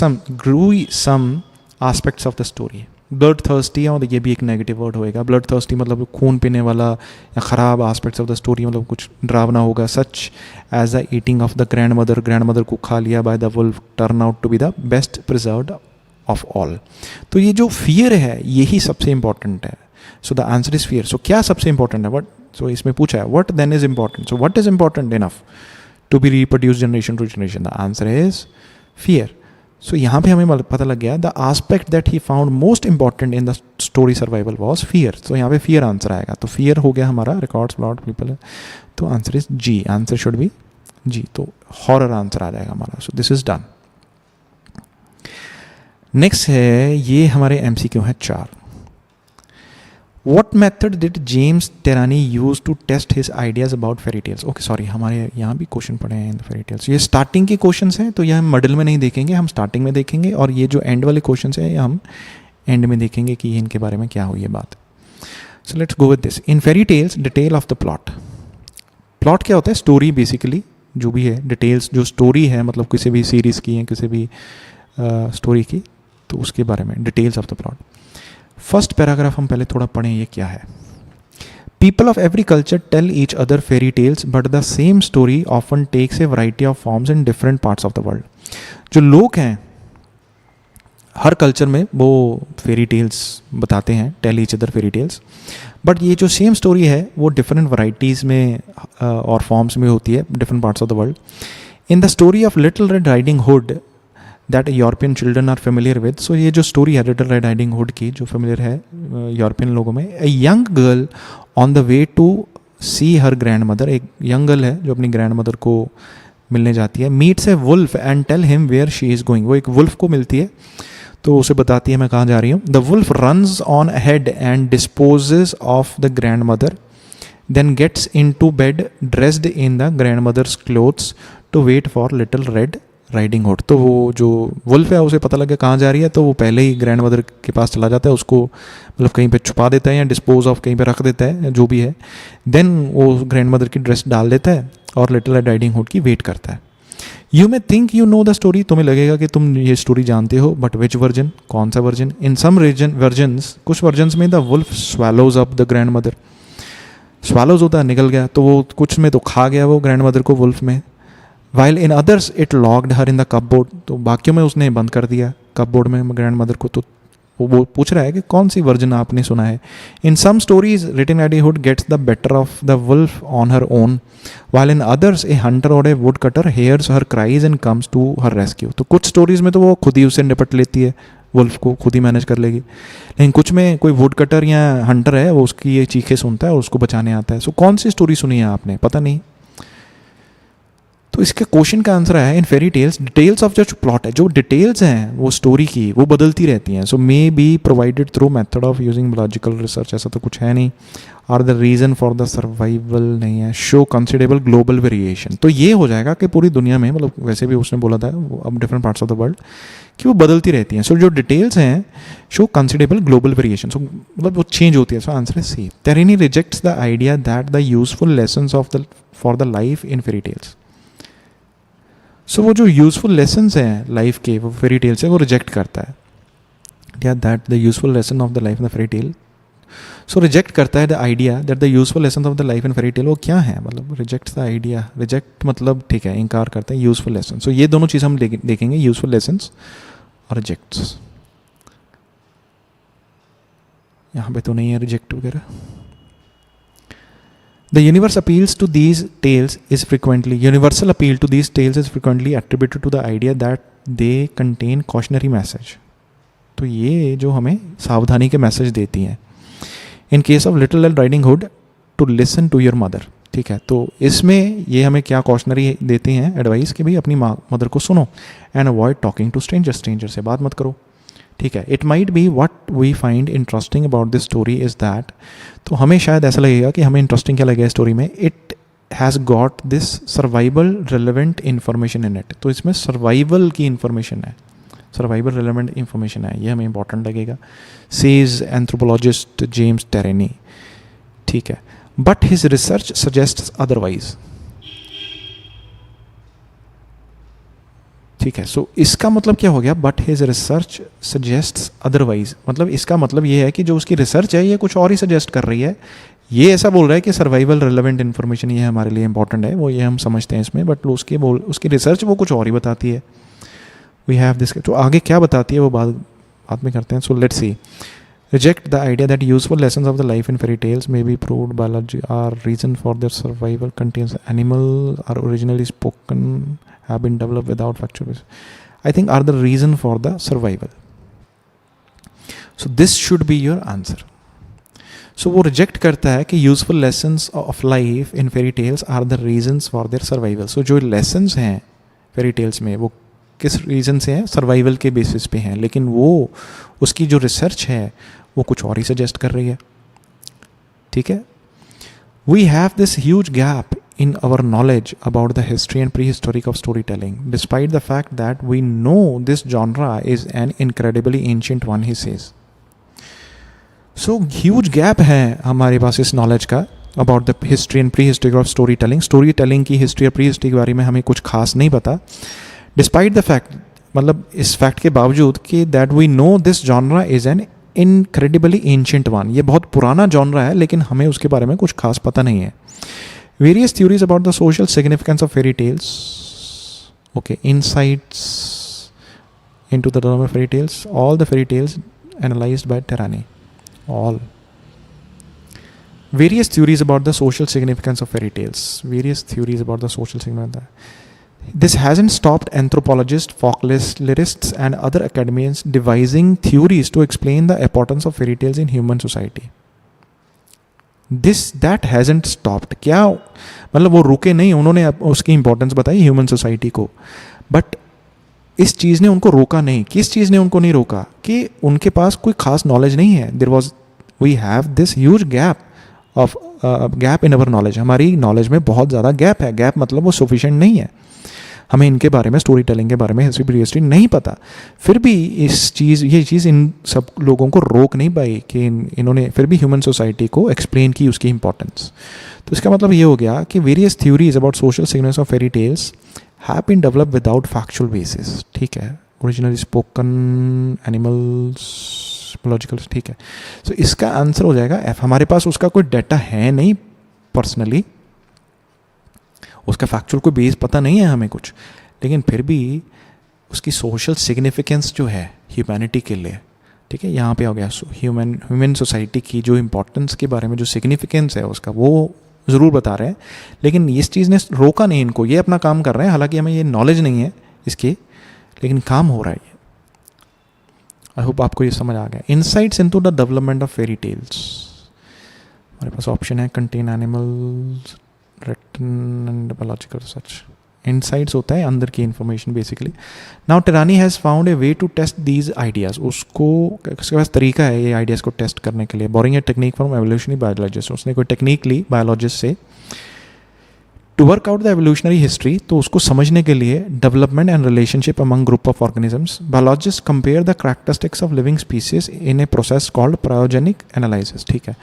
gruesome aspects of the story. Blood thirsty है, और ये भी एक नेगेटिव वर्ड होएगा. ब्लड थर्स्टी मतलब खून पीने वाला या ख़राब एस्पेक्ट्स ऑफ द स्टोरी, मतलब कुछ डरावना होगा. Such as the eating of the grandmother को खा लिया by the wolf turn out to be the best preserved of all. तो ये जो फियर है यही सबसे इंपॉर्टेंट है. So the answer is fear. So क्या सबसे इंपॉर्टेंट है? वट, सो इसमें पूछा है what then is important. So what is important enough to be reproduced generation to generation? The answer is fear. So यहाँ पे हमें पता लग गया the aspect that he found most important in the story survival was fear. So यहाँ पे fear answer आएगा. तो fear हो गया हमारा, records, plot, people. तो answer is G. Answer should be G. तो हॉरर आंसर आ जाएगा हमारा. So this is done. Next है, ये हमारे MCQ है 4. What method did James Terani use to test his ideas about fairy tales? Okay sorry, हमारे यहाँ भी क्वेश्चन पड़े हैं इन फेरी टेल्स. ये स्टार्टिंग के क्वेश्चंस हैं, तो ये हम मिडिल में नहीं देखेंगे, हम स्टार्टिंग में देखेंगे. और ये जो एंड वाले क्वेश्चंस हैं, ये हम एंड में देखेंगे कि इनके बारे में क्या हुई है बात. So let's go with this. In fairy tales detail of the plot. Plot क्या होता है? स्टोरी बेसिकली जो भी है. डिटेल्स जो स्टोरी है, मतलब किसी भी सीरीज़ की या किसी भी स्टोरी की, तो उसके बारे में details of the plot. First paragraph हम पहले थोड़ा पढ़ें, ये क्या है. People of every culture tell each other fairy tales but the same story often takes a variety of forms in different parts of the world. जो लोग हैं हर कल्चर में वो फेरी टेल्स बताते हैं, tell each other fairy tales, but ये जो same story है वो डिफरेंट वैराइटीज़ में और फॉर्म्स में होती है, different parts of the world. In the story of little red riding hood that European children are familiar with. सो ये जो स्टोरी है लिटिल रेड राइडिंग हुड की, जो फेमिलियर है यूरोपियन लोगों में. A young girl on the way to see her grandmother. एक यंग गर्ल है जो अपनी ग्रैंड मदर को मिलने जाती है. Meets a wolf and tell him where she is going. वो एक वुल्फ को मिलती है तो उसे बताती है मैं कहाँ जा रही हूँ. The wolf runs on ahead and disposes of the grandmother, then gets in to bed dressed in the grandmother's clothes to wait for little red riding hood. तो वो जो वुल्फ है उसे पता लग गया कहाँ जा रही है, तो वो पहले ही ग्रैंड मदर के पास चला जाता है, उसको मतलब कहीं पे छुपा देता है या डिस्पोज ऑफ कहीं पे रख देता है, जो भी है. देन वो ग्रैंड मदर की ड्रेस डाल देता है और लिटिल रेड राइडिंग हुड की वेट करता है. You may think you know the story. तुम्हें लगेगा कि तुम ये स्टोरी जानते हो, बट विच वर्जन, कौन सा वर्जन. इन सम वर्जन्स, कुछ वर्जन्स में the wolf swallows up the grandmother. Swallows होता है निकल गया, तो वो कुछ में तो खा गया वो ग्रैंड मदर को वुल्फ में. While in others it locked her in the cupboard. तो बाकियों में उसने बंद कर दिया कपबोर्ड में ग्रैंड मदर को. तो वो पूछ रहा है कि कौन सी वर्जन आपने सुना है. In some stories little riding hood gets the better of the wolf on her own, while in others a hunter or a woodcutter hears her cries and comes to her rescue. तो कुछ stories में तो वो खुद ही उससे निपट लेती है, वुल्फ को खुद ही मैनेज कर लेगी. लेकिन कुछ में कोई वुड कटर या हंटर है, वो उसकी ये चीखें सुनता है और उसको बचाने आता है. सो कौन सी स्टोरी सुनी है आपने, पता नहीं. तो इसके क्वेश्चन का आंसर है इन फेरी टेल्स डिटेल्स ऑफ जो प्लॉट है, जो डिटेल्स हैं वो स्टोरी की वो बदलती रहती हैं. So may be provided through method of using logical research. ऐसा तो कुछ है नहीं. Are the reason for the survival नहीं है. Show considerable global variation. तो ये हो जाएगा कि पूरी दुनिया में, मतलब वैसे भी उसने बोला था अब different parts of the world कि वो बदलती रहती हैं. सो जो डिटेल्स हैं show considerable global variation. So मतलब वो चेंज होती है. सो आंसर है C. Tehrani rejects the idea that the useful lessons of the for the life in fairy tales. So वो जो यूजफुल लेसन्स हैं लाइफ के, वो फेरी टेल से वो रिजेक्ट करता है. क्या that the useful lesson of the life in the fairy tale. So reject करता है the idea that the useful lesson of the life in fairy tale. वो क्या है, मतलब रिजेक्ट द आइडिया. रिजेक्ट मतलब ठीक है, इनकार करता है. Useful lesson. सो ये दोनों चीज़ हम देखेंगे, यूजफुल लेसन्स और रिजेक्ट्स. यहाँ पे तो नहीं है रिजेक्ट वगैरह. The universal appeal to these tales is frequently attributed to the idea that they contain cautionary message. तो ये जो हमें सावधानी के मैसेज देती हैं. In case of Little Red Riding Hood, to listen to your mother. ठीक है, तो इसमें ये हमें क्या कॉशनरी देते हैं, एडवाइस कि भाई अपनी मदर को सुनो. And avoid talking to stranger से बात मत करो. ठीक है. It might be what we find interesting about this story is that. तो हमें शायद ऐसा लगेगा कि हमें इंटरेस्टिंग क्या लगेगा स्टोरी में. It has got this survival relevant information in it. तो इसमें सर्वाइवल की इन्फॉर्मेशन है, सर्वाइवल रिलेवेंट इन्फॉर्मेशन है, ये हमें इंपॉर्टेंट लगेगा. Says anthropologist James tyranny. ठीक है. But his research suggests otherwise. ठीक है. सो इसका मतलब क्या हो गया, but his research suggests otherwise. मतलब इसका मतलब ये है कि जो उसकी रिसर्च है ये कुछ और ही सजेस्ट कर रही है. ये ऐसा बोल रहा है कि सर्वाइवल रिलेवेंट इन्फॉर्मेशन ये हमारे लिए इंपॉर्टेंट है, वो ये हम समझते हैं इसमें, बट उसकी रिसर्च वो कुछ और ही बताती है. We have this. तो आगे क्या बताती है वो बात में करते हैं. सो let's C. reject the idea that useful lessons of the life in fairy tales may be proved biology are reason for their survival. Contains animals are originally spoken, have been developed without factual basis. I think are the reason for the survival. So this should be your answer. So वो reject करता है कि useful lessons of life in fairy tales are the reasons for their survival. So जो lessons हैं fairy tales में वो किस reason से हैं, सर्वाइवल के बेसिस पे हैं, लेकिन वो उसकी जो रिसर्च है वो कुछ और ही सजेस्ट कर रही है. ठीक है. We have this huge gap in our knowledge about the history and prehistoric of storytelling, despite the fact that we know this genre is an incredibly ancient one, he says. So huge gap है हमारे पास इस knowledge का about the history and prehistory of storytelling. Storytelling की history और prehistory के बारे में हमें कुछ खास नहीं पता, despite the fact, मतलब इस fact के बावजूद कि that we know this genre is an incredibly ancient one. ये बहुत पुराना genre है लेकिन हमें उसके बारे में कुछ खास पता नहीं है. Various theories about the social significance of fairy tales. Okay, insights into the development of fairy tales. All the fairy tales analyzed by Terani. All. Various theories about the social significance of fairy tales. Various theories about the social significance. This hasn't stopped anthropologists, folklorists, and other academics devising theories to explain the importance of fairy tales in human society. That hasn't stopped. क्या मतलब वो रुके नहीं, उन्होंने उसकी importance बताई human society को, but इस चीज़ ने उनको रोका नहीं. किस चीज़ ने उनको नहीं रोका? कि उनके पास कोई खास नॉलेज नहीं है. There was, we have this huge gap in our knowledge. हमारी नॉलेज में बहुत ज़्यादा गैप है. गैप मतलब वो सफिशिएंट नहीं है. हमें इनके बारे में, स्टोरी टेलिंग के बारे में, हिस्ट्री प्रीहिस्ट्री नहीं पता. फिर भी ये चीज़ इन सब लोगों को रोक नहीं पाई कि इन्होंने फिर भी ह्यूमन सोसाइटी को एक्सप्लेन की उसकी इंपॉर्टेंस. तो इसका मतलब ये हो गया कि various theories about social significance of fairy tales have been developed without factual basis. ठीक है. Originally spoken, animals, logical. ठीक है. सो इसका आंसर हो जाएगा एफ. हमारे पास उसका कोई डाटा है नहीं पर्सनली, उसका फैक्चुअल कोई बेस पता नहीं है हमें कुछ, लेकिन फिर भी उसकी सोशल सिग्निफिकेंस जो है ह्यूमैनिटी के लिए, ठीक है, यहाँ पे हो गया ह्यूमन सोसाइटी की जो इम्पोर्टेंस के बारे में जो सिग्निफिकेंस है उसका, वो ज़रूर बता रहे हैं. लेकिन इस चीज़ ने रोका नहीं इनको, ये अपना काम कर रहे हैं. हालांकि हमें ये नॉलेज नहीं है इसकी, लेकिन काम हो रहा है. आई होप आपको ये समझ आ गया. Insights into the development of fairy tales. हमारे पास ऑप्शन है contain animals, written and biological research. Insights होता है अंदर की information basically. Now Terani has found a way to test these ideas. उसके पास तरीका है ये ideas को test करने के लिए. Borrowing a technique from evolutionary biologists. उसने कोई टेक्निक ली biologist से to work out the evolutionary history. तो उसको समझने के लिए development and relationship among group of organisms. Biologists compare the characteristics of living species in a process called phylogenetic analysis. ठीक है.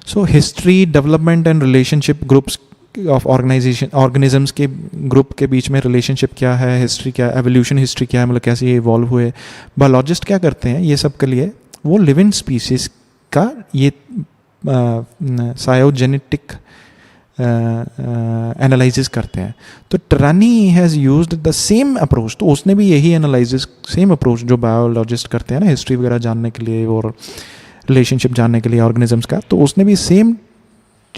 So history, development and relationship groups of organisms के group के बीच में रिलेशनशिप क्या है, हिस्ट्री क्या है, evolution history क्या है, मतलब कैसे ये इवॉल्व हुए. बायोलॉजिस्ट क्या करते हैं ये सब के लिए? वो लिविंग स्पीसीज का ये सायोजेनेटिक एनालिसिस करते हैं. तो Tehrani has used the same approach. तो उसने भी यही एनालिसिस, सेम अप्रोच जो बायोलॉजिस्ट करते हैं ना हिस्ट्री वगैरह जानने के लिए और रिलेशनशिप जानने के लिए ऑर्गेनिजम्स का, तो उसने भी सेम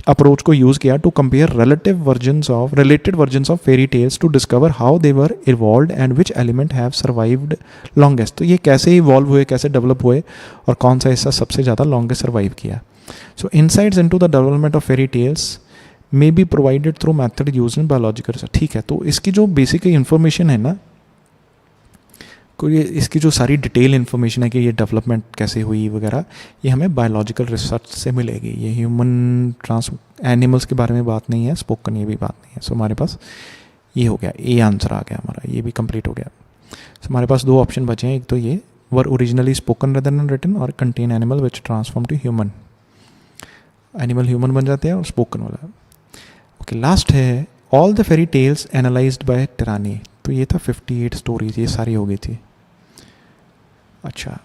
अप्रोच को यूज़ किया to compare related versions of fairy tales to discover how they were evolved and which element have survived longest. तो ये कैसे इवॉल्व हुए, कैसे डेवलप हुए और कौन सा हिस्सा सबसे ज़्यादा लॉन्गेस्ट सर्वाइव किया. So insights into the development of fairy tales may B provided through method use in biological research. ठीक है. तो इसकी जो बेसिक इन्फॉर्मेशन है ना, कोई इसकी जो सारी डिटेल इन्फॉर्मेशन है कि ये डेवलपमेंट कैसे हुई वगैरह, ये हमें बायोलॉजिकल रिसर्च से मिलेगी. ये ह्यूमन एनिमल्स के बारे में बात नहीं है, स्पोकन ये भी बात नहीं है. सो हमारे पास ये हो गया, ये आंसर आ गया हमारा, ये भी कंप्लीट हो गया. सो हमारे पास दो ऑप्शन बचे हैं. एक तो ये were originally spoken rather than written, और contain animal which transform to human. Animal human बन जाते हैं और स्पोकन वाला. ओके. लास्ट है all the fairy tales analysed by Tehrani. तो ये था 58 स्टोरीज, ये सारी हो गई थी. अच्छा.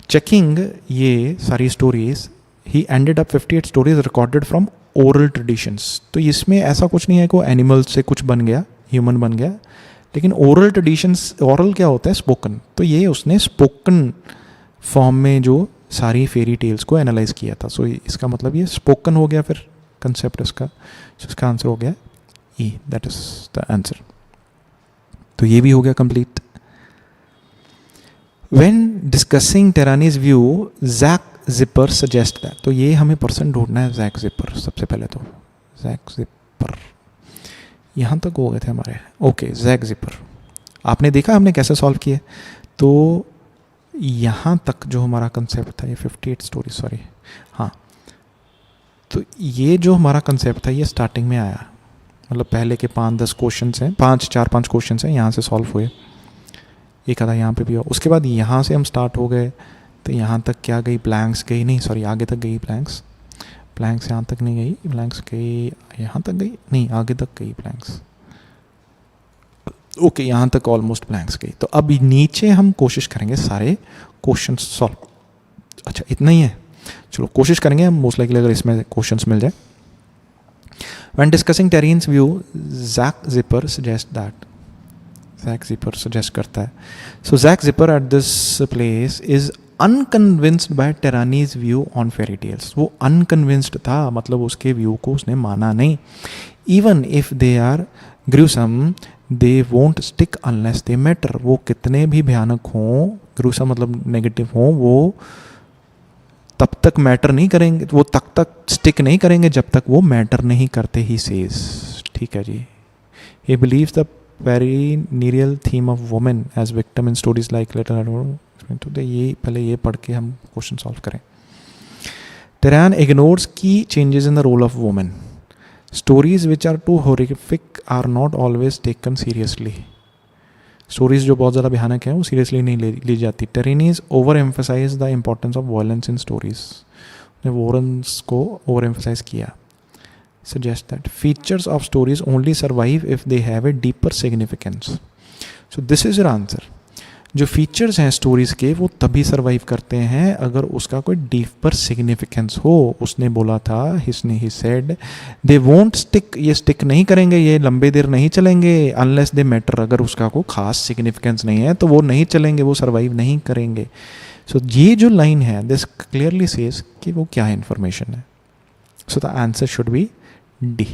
चेकिंग ये सारी stories, he ended up 58 stories recorded from oral traditions. तो इसमें ऐसा कुछ नहीं है कि एनिमल से कुछ बन गया, ह्यूमन बन गया, लेकिन ओरल ट्रेडिशंस, ओरल क्या होता है? स्पोकन. तो ये उसने स्पोकन फॉर्म में जो सारी फेरी टेल्स को एनालाइज किया था. सो इसका मतलब ये स्पोकन हो गया फिर कंसेप्ट इसका. सो इसका आंसर हो गया E, that is the answer. तो ये भी हो गया complete. When discussing Tehrani's view Jack Zipes suggest that. तो ये हमें पर्सन ढूंढना है, जैक जिपर. सबसे पहले तो जैक जिपर, यहाँ तक हो गए थे हमारे. Okay, Jack Zipes. आपने देखा हमने कैसे सॉल्व किए. तो यहाँ तक जो हमारा कंसेप्ट था, ये 58 स्टोरी, सॉरी, हाँ. तो ये जो हमारा कंसेप्ट था ये स्टार्टिंग में आया. मतलब पहले के 5-10 क्वेश्चन हैं, 4-5 क्वेश्चन हैं, यहाँ से सॉल्व हुए. एक आधा यहाँ पे भी हो. उसके बाद यहाँ से हम स्टार्ट हो गए. तो यहाँ तक क्या गई, ब्लैंक्स गई नहीं, सॉरी आगे तक गई ब्लैंक्स. ब्लैंक्स यहाँ तक नहीं गई, ब्लैंक्स गई यहाँ तक गई नहीं, आगे तक गई ब्लैंक्स. ओके, यहाँ तक ऑलमोस्ट ब्लैंक्स गई. तो अब नीचे हम कोशिश करेंगे सारे क्वेश्चन सॉल्व. अच्छा इतना ही है, चलो कोशिश करेंगे हम, मोस्ट लाइकली अगर इसमें क्वेश्चंस मिल जाए. When discussing Terrine's view, Zack Zipper suggests that. Zack Zipper suggest करता है. So Zack Zipper at this place is unconvinced by Terrine's view on fairy tales. वो unconvinced था, मतलब उसके व्यू को उसने माना नहीं. Even if they are gruesome, they won't stick unless they matter. वो कितने भी भयानक हों, gruesome मतलब नेगेटिव हों, वो तब तक मैटर नहीं करेंगे, वो तक स्टिक नहीं करेंगे जब तक वो मैटर नहीं करते. ही सेज, ठीक है जी. He believes the perennial theme of women as victim in stories like little. तो ये पहले ये पढ़ के हम क्वेश्चन सॉल्व करें. Tehrani ignores key changes in the role of women. Stories which are too horrific are not always taken seriously. Stories जो बहुत ज़्यादा भयानक हैं वो सीरियसली नहीं ली जाती. Tehrani's overemphasise the importance of violence in stories. ने वॉरेंस को ओवर एम्फेसाइज किया. Suggest that features of stories only survive if they have a deeper significance. So this is your answer. जो features हैं stories के वो तभी survive करते हैं अगर उसका कोई डीपर सिग्निफिकेंस हो. उसने बोला था, he said they won't stick, ये स्टिक नहीं करेंगे, ये लंबे देर नहीं चलेंगे अनलेस दे मैटर. अगर उसका कोई खास सिग्निफिकेंस नहीं है तो वो नहीं चलेंगे, वो सर्वाइव नहीं करेंगे. सो ये जो लाइन है दिस क्लियरली सेज कि वो क्या इन्फॉर्मेशन है. So the answer should B D.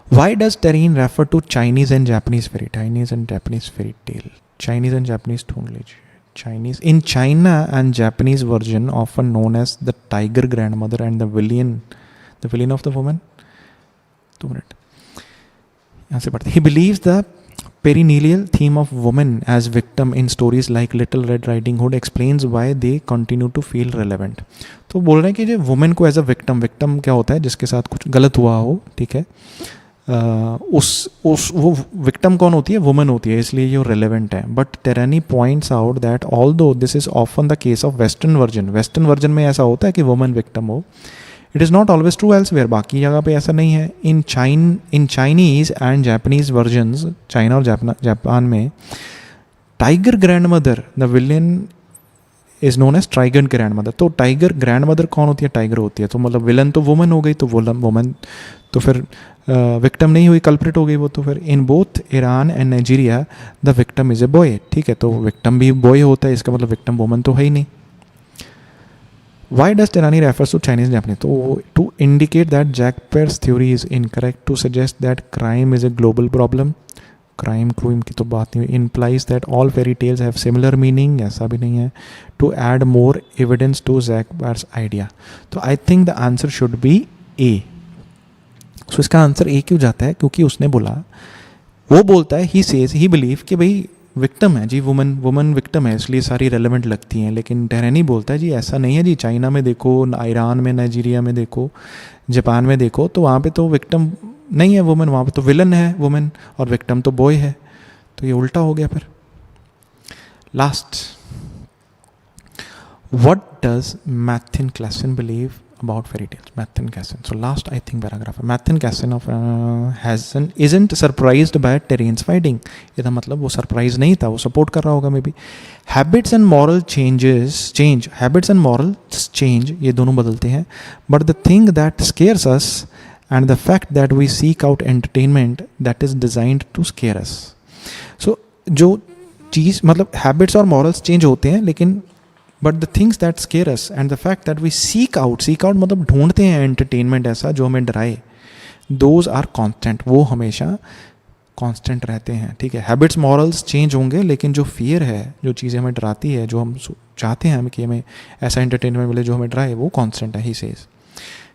Why does Terrine refer to Chinese and Japanese fairy tale? Chinese and Japanese ढूंढ लीजिए. Chinese in China and Japanese version often known as the tiger grandmother and the villain of the woman. 2 minute. यहाँ से पढ़ते. He believes the perennial theme of women as victim in stories like Little Red Riding Hood explains why they continue to feel relevant. तो बोल रहे हैं कि जो women को एज अ विक्टिम क्या होता है, जिसके साथ कुछ गलत हुआ हो, ठीक है, वो विक्टिम कौन होती है, वुमेन होती है, इसलिए ये रेलेवेंट है. But Tehrani points out that although this is often the case of western version में ऐसा होता है कि वुमेन विक्टिम हो, it is not always true elsewhere. बाकी जगह पे ऐसा नहीं है. In Chinese and Japanese versions, China और जापान में tiger grandmother the villain is known as tiger grandmother. तो टाइगर ग्रैंड मदर कौन होती है, टाइगर होती है. तो मतलब विलन तो वुमन हो गई, तो वुमन तो फिर विक्टिम नहीं हुई, कल्प्रिट हो गई वो. तो फिर in both Iran and Nigeria the victim is a boy. ठीक है, तो विक्टिम भी बॉय होता है, इसका मतलब विक्टिम वुमन तो है ही नहीं. Why does Terani refers to Chinese and Japanese? So to indicate that Jack Pear's theory is incorrect, to suggest that crime is a global problem. Crime की तो बात नहीं. Implies that all fairy tales have similar meaning. ऐसा भी नहीं है. To add more evidence to Jack Pear's idea. तो I think the answer should be A. So इसका आंसर A क्यों जाता है? क्योंकि उसने बोला, वो बोलता है, he says, he believe कि भाई विक्टिम है जी, वुमन विक्टिम है, इसलिए सारी रेलेवेंट लगती हैं. लेकिन टेरेनी बोलता है जी ऐसा नहीं है जी. चाइना में देखो, ईरान में, नाइजीरिया में देखो, जापान में देखो, तो वहाँ पे तो विक्टिम नहीं है वुमन, वहाँ पे तो विलन है वुमन, और विक्टिम तो बॉय है. तो ये उल्टा हो गया. फिर last, what does मैथिन Klaasen believe about fairy tales? Mathin Casson. So last I think paragraph. Mathin Casson of isn't surprised by Terrine's finding. इसका मतलब वो surprise नहीं था, वो support कर रहा होगा maybe. Habits and moral change. Habits and morals change. ये दोनों बदलते हैं. But the thing that scares us and the fact that we seek out entertainment that is designed to scare us. So जो चीज़ मतलब habits और morals change होते हैं, लेकिन but the things that scare us and the fact that we seek out मतलब ढूंढते हैं entertainment ऐसा जो हमें डराए, दोज आर कॉन्स्टेंट, वो हमेशा कांस्टेंट रहते हैं, ठीक है. हैबिट्स मॉरल्स चेंज होंगे, लेकिन जो फियर है, जो चीज़ें हमें डराती है, जो हम चाहते हैं हमें कि हमें ऐसा एंटरटेनमेंट मिले जो हमें डराए, वो कांस्टेंट है. He says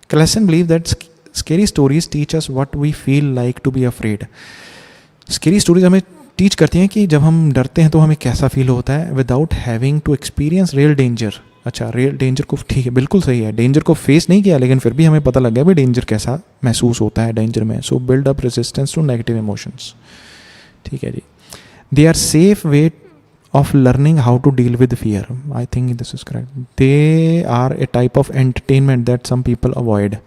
Clasen believe that scary stories teach us what we feel like to be afraid. Scary stories हमें टीच करती हैं कि जब हम डरते हैं तो हमें कैसा फील होता है, without having to experience real danger. अच्छा, रियल डेंजर को, ठीक है, बिल्कुल सही है, डेंजर को फेस नहीं किया, लेकिन फिर भी हमें पता लग गया भाई डेंजर कैसा महसूस होता है डेंजर में. So build up resistance to negative emotions. ठीक है जी. They are safe way of learning how to deal with fear. I think this is correct. They are a type of entertainment that some people avoid.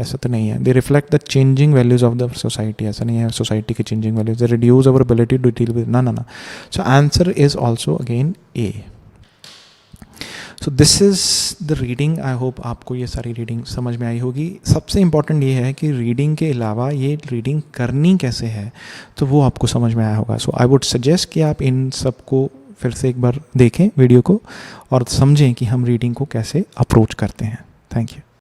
ऐसा तो नहीं है. They reflect the changing values of the society. ऐसा नहीं है society की changing values. They reduce our ability to deal with, ना. So answer is also again A. So this is the reading. I hope आपको ये सारी reading समझ में आई होगी. सबसे इम्पॉर्टेंट ये है कि रीडिंग के अलावा ये रीडिंग करनी कैसे है, तो वो आपको समझ में आया होगा. सो आई वुड सजेस्ट कि आप इन सबको फिर से एक बार देखें वीडियो को और समझें कि हम रीडिंग को कैसे अप्रोच करते हैं. Thank you.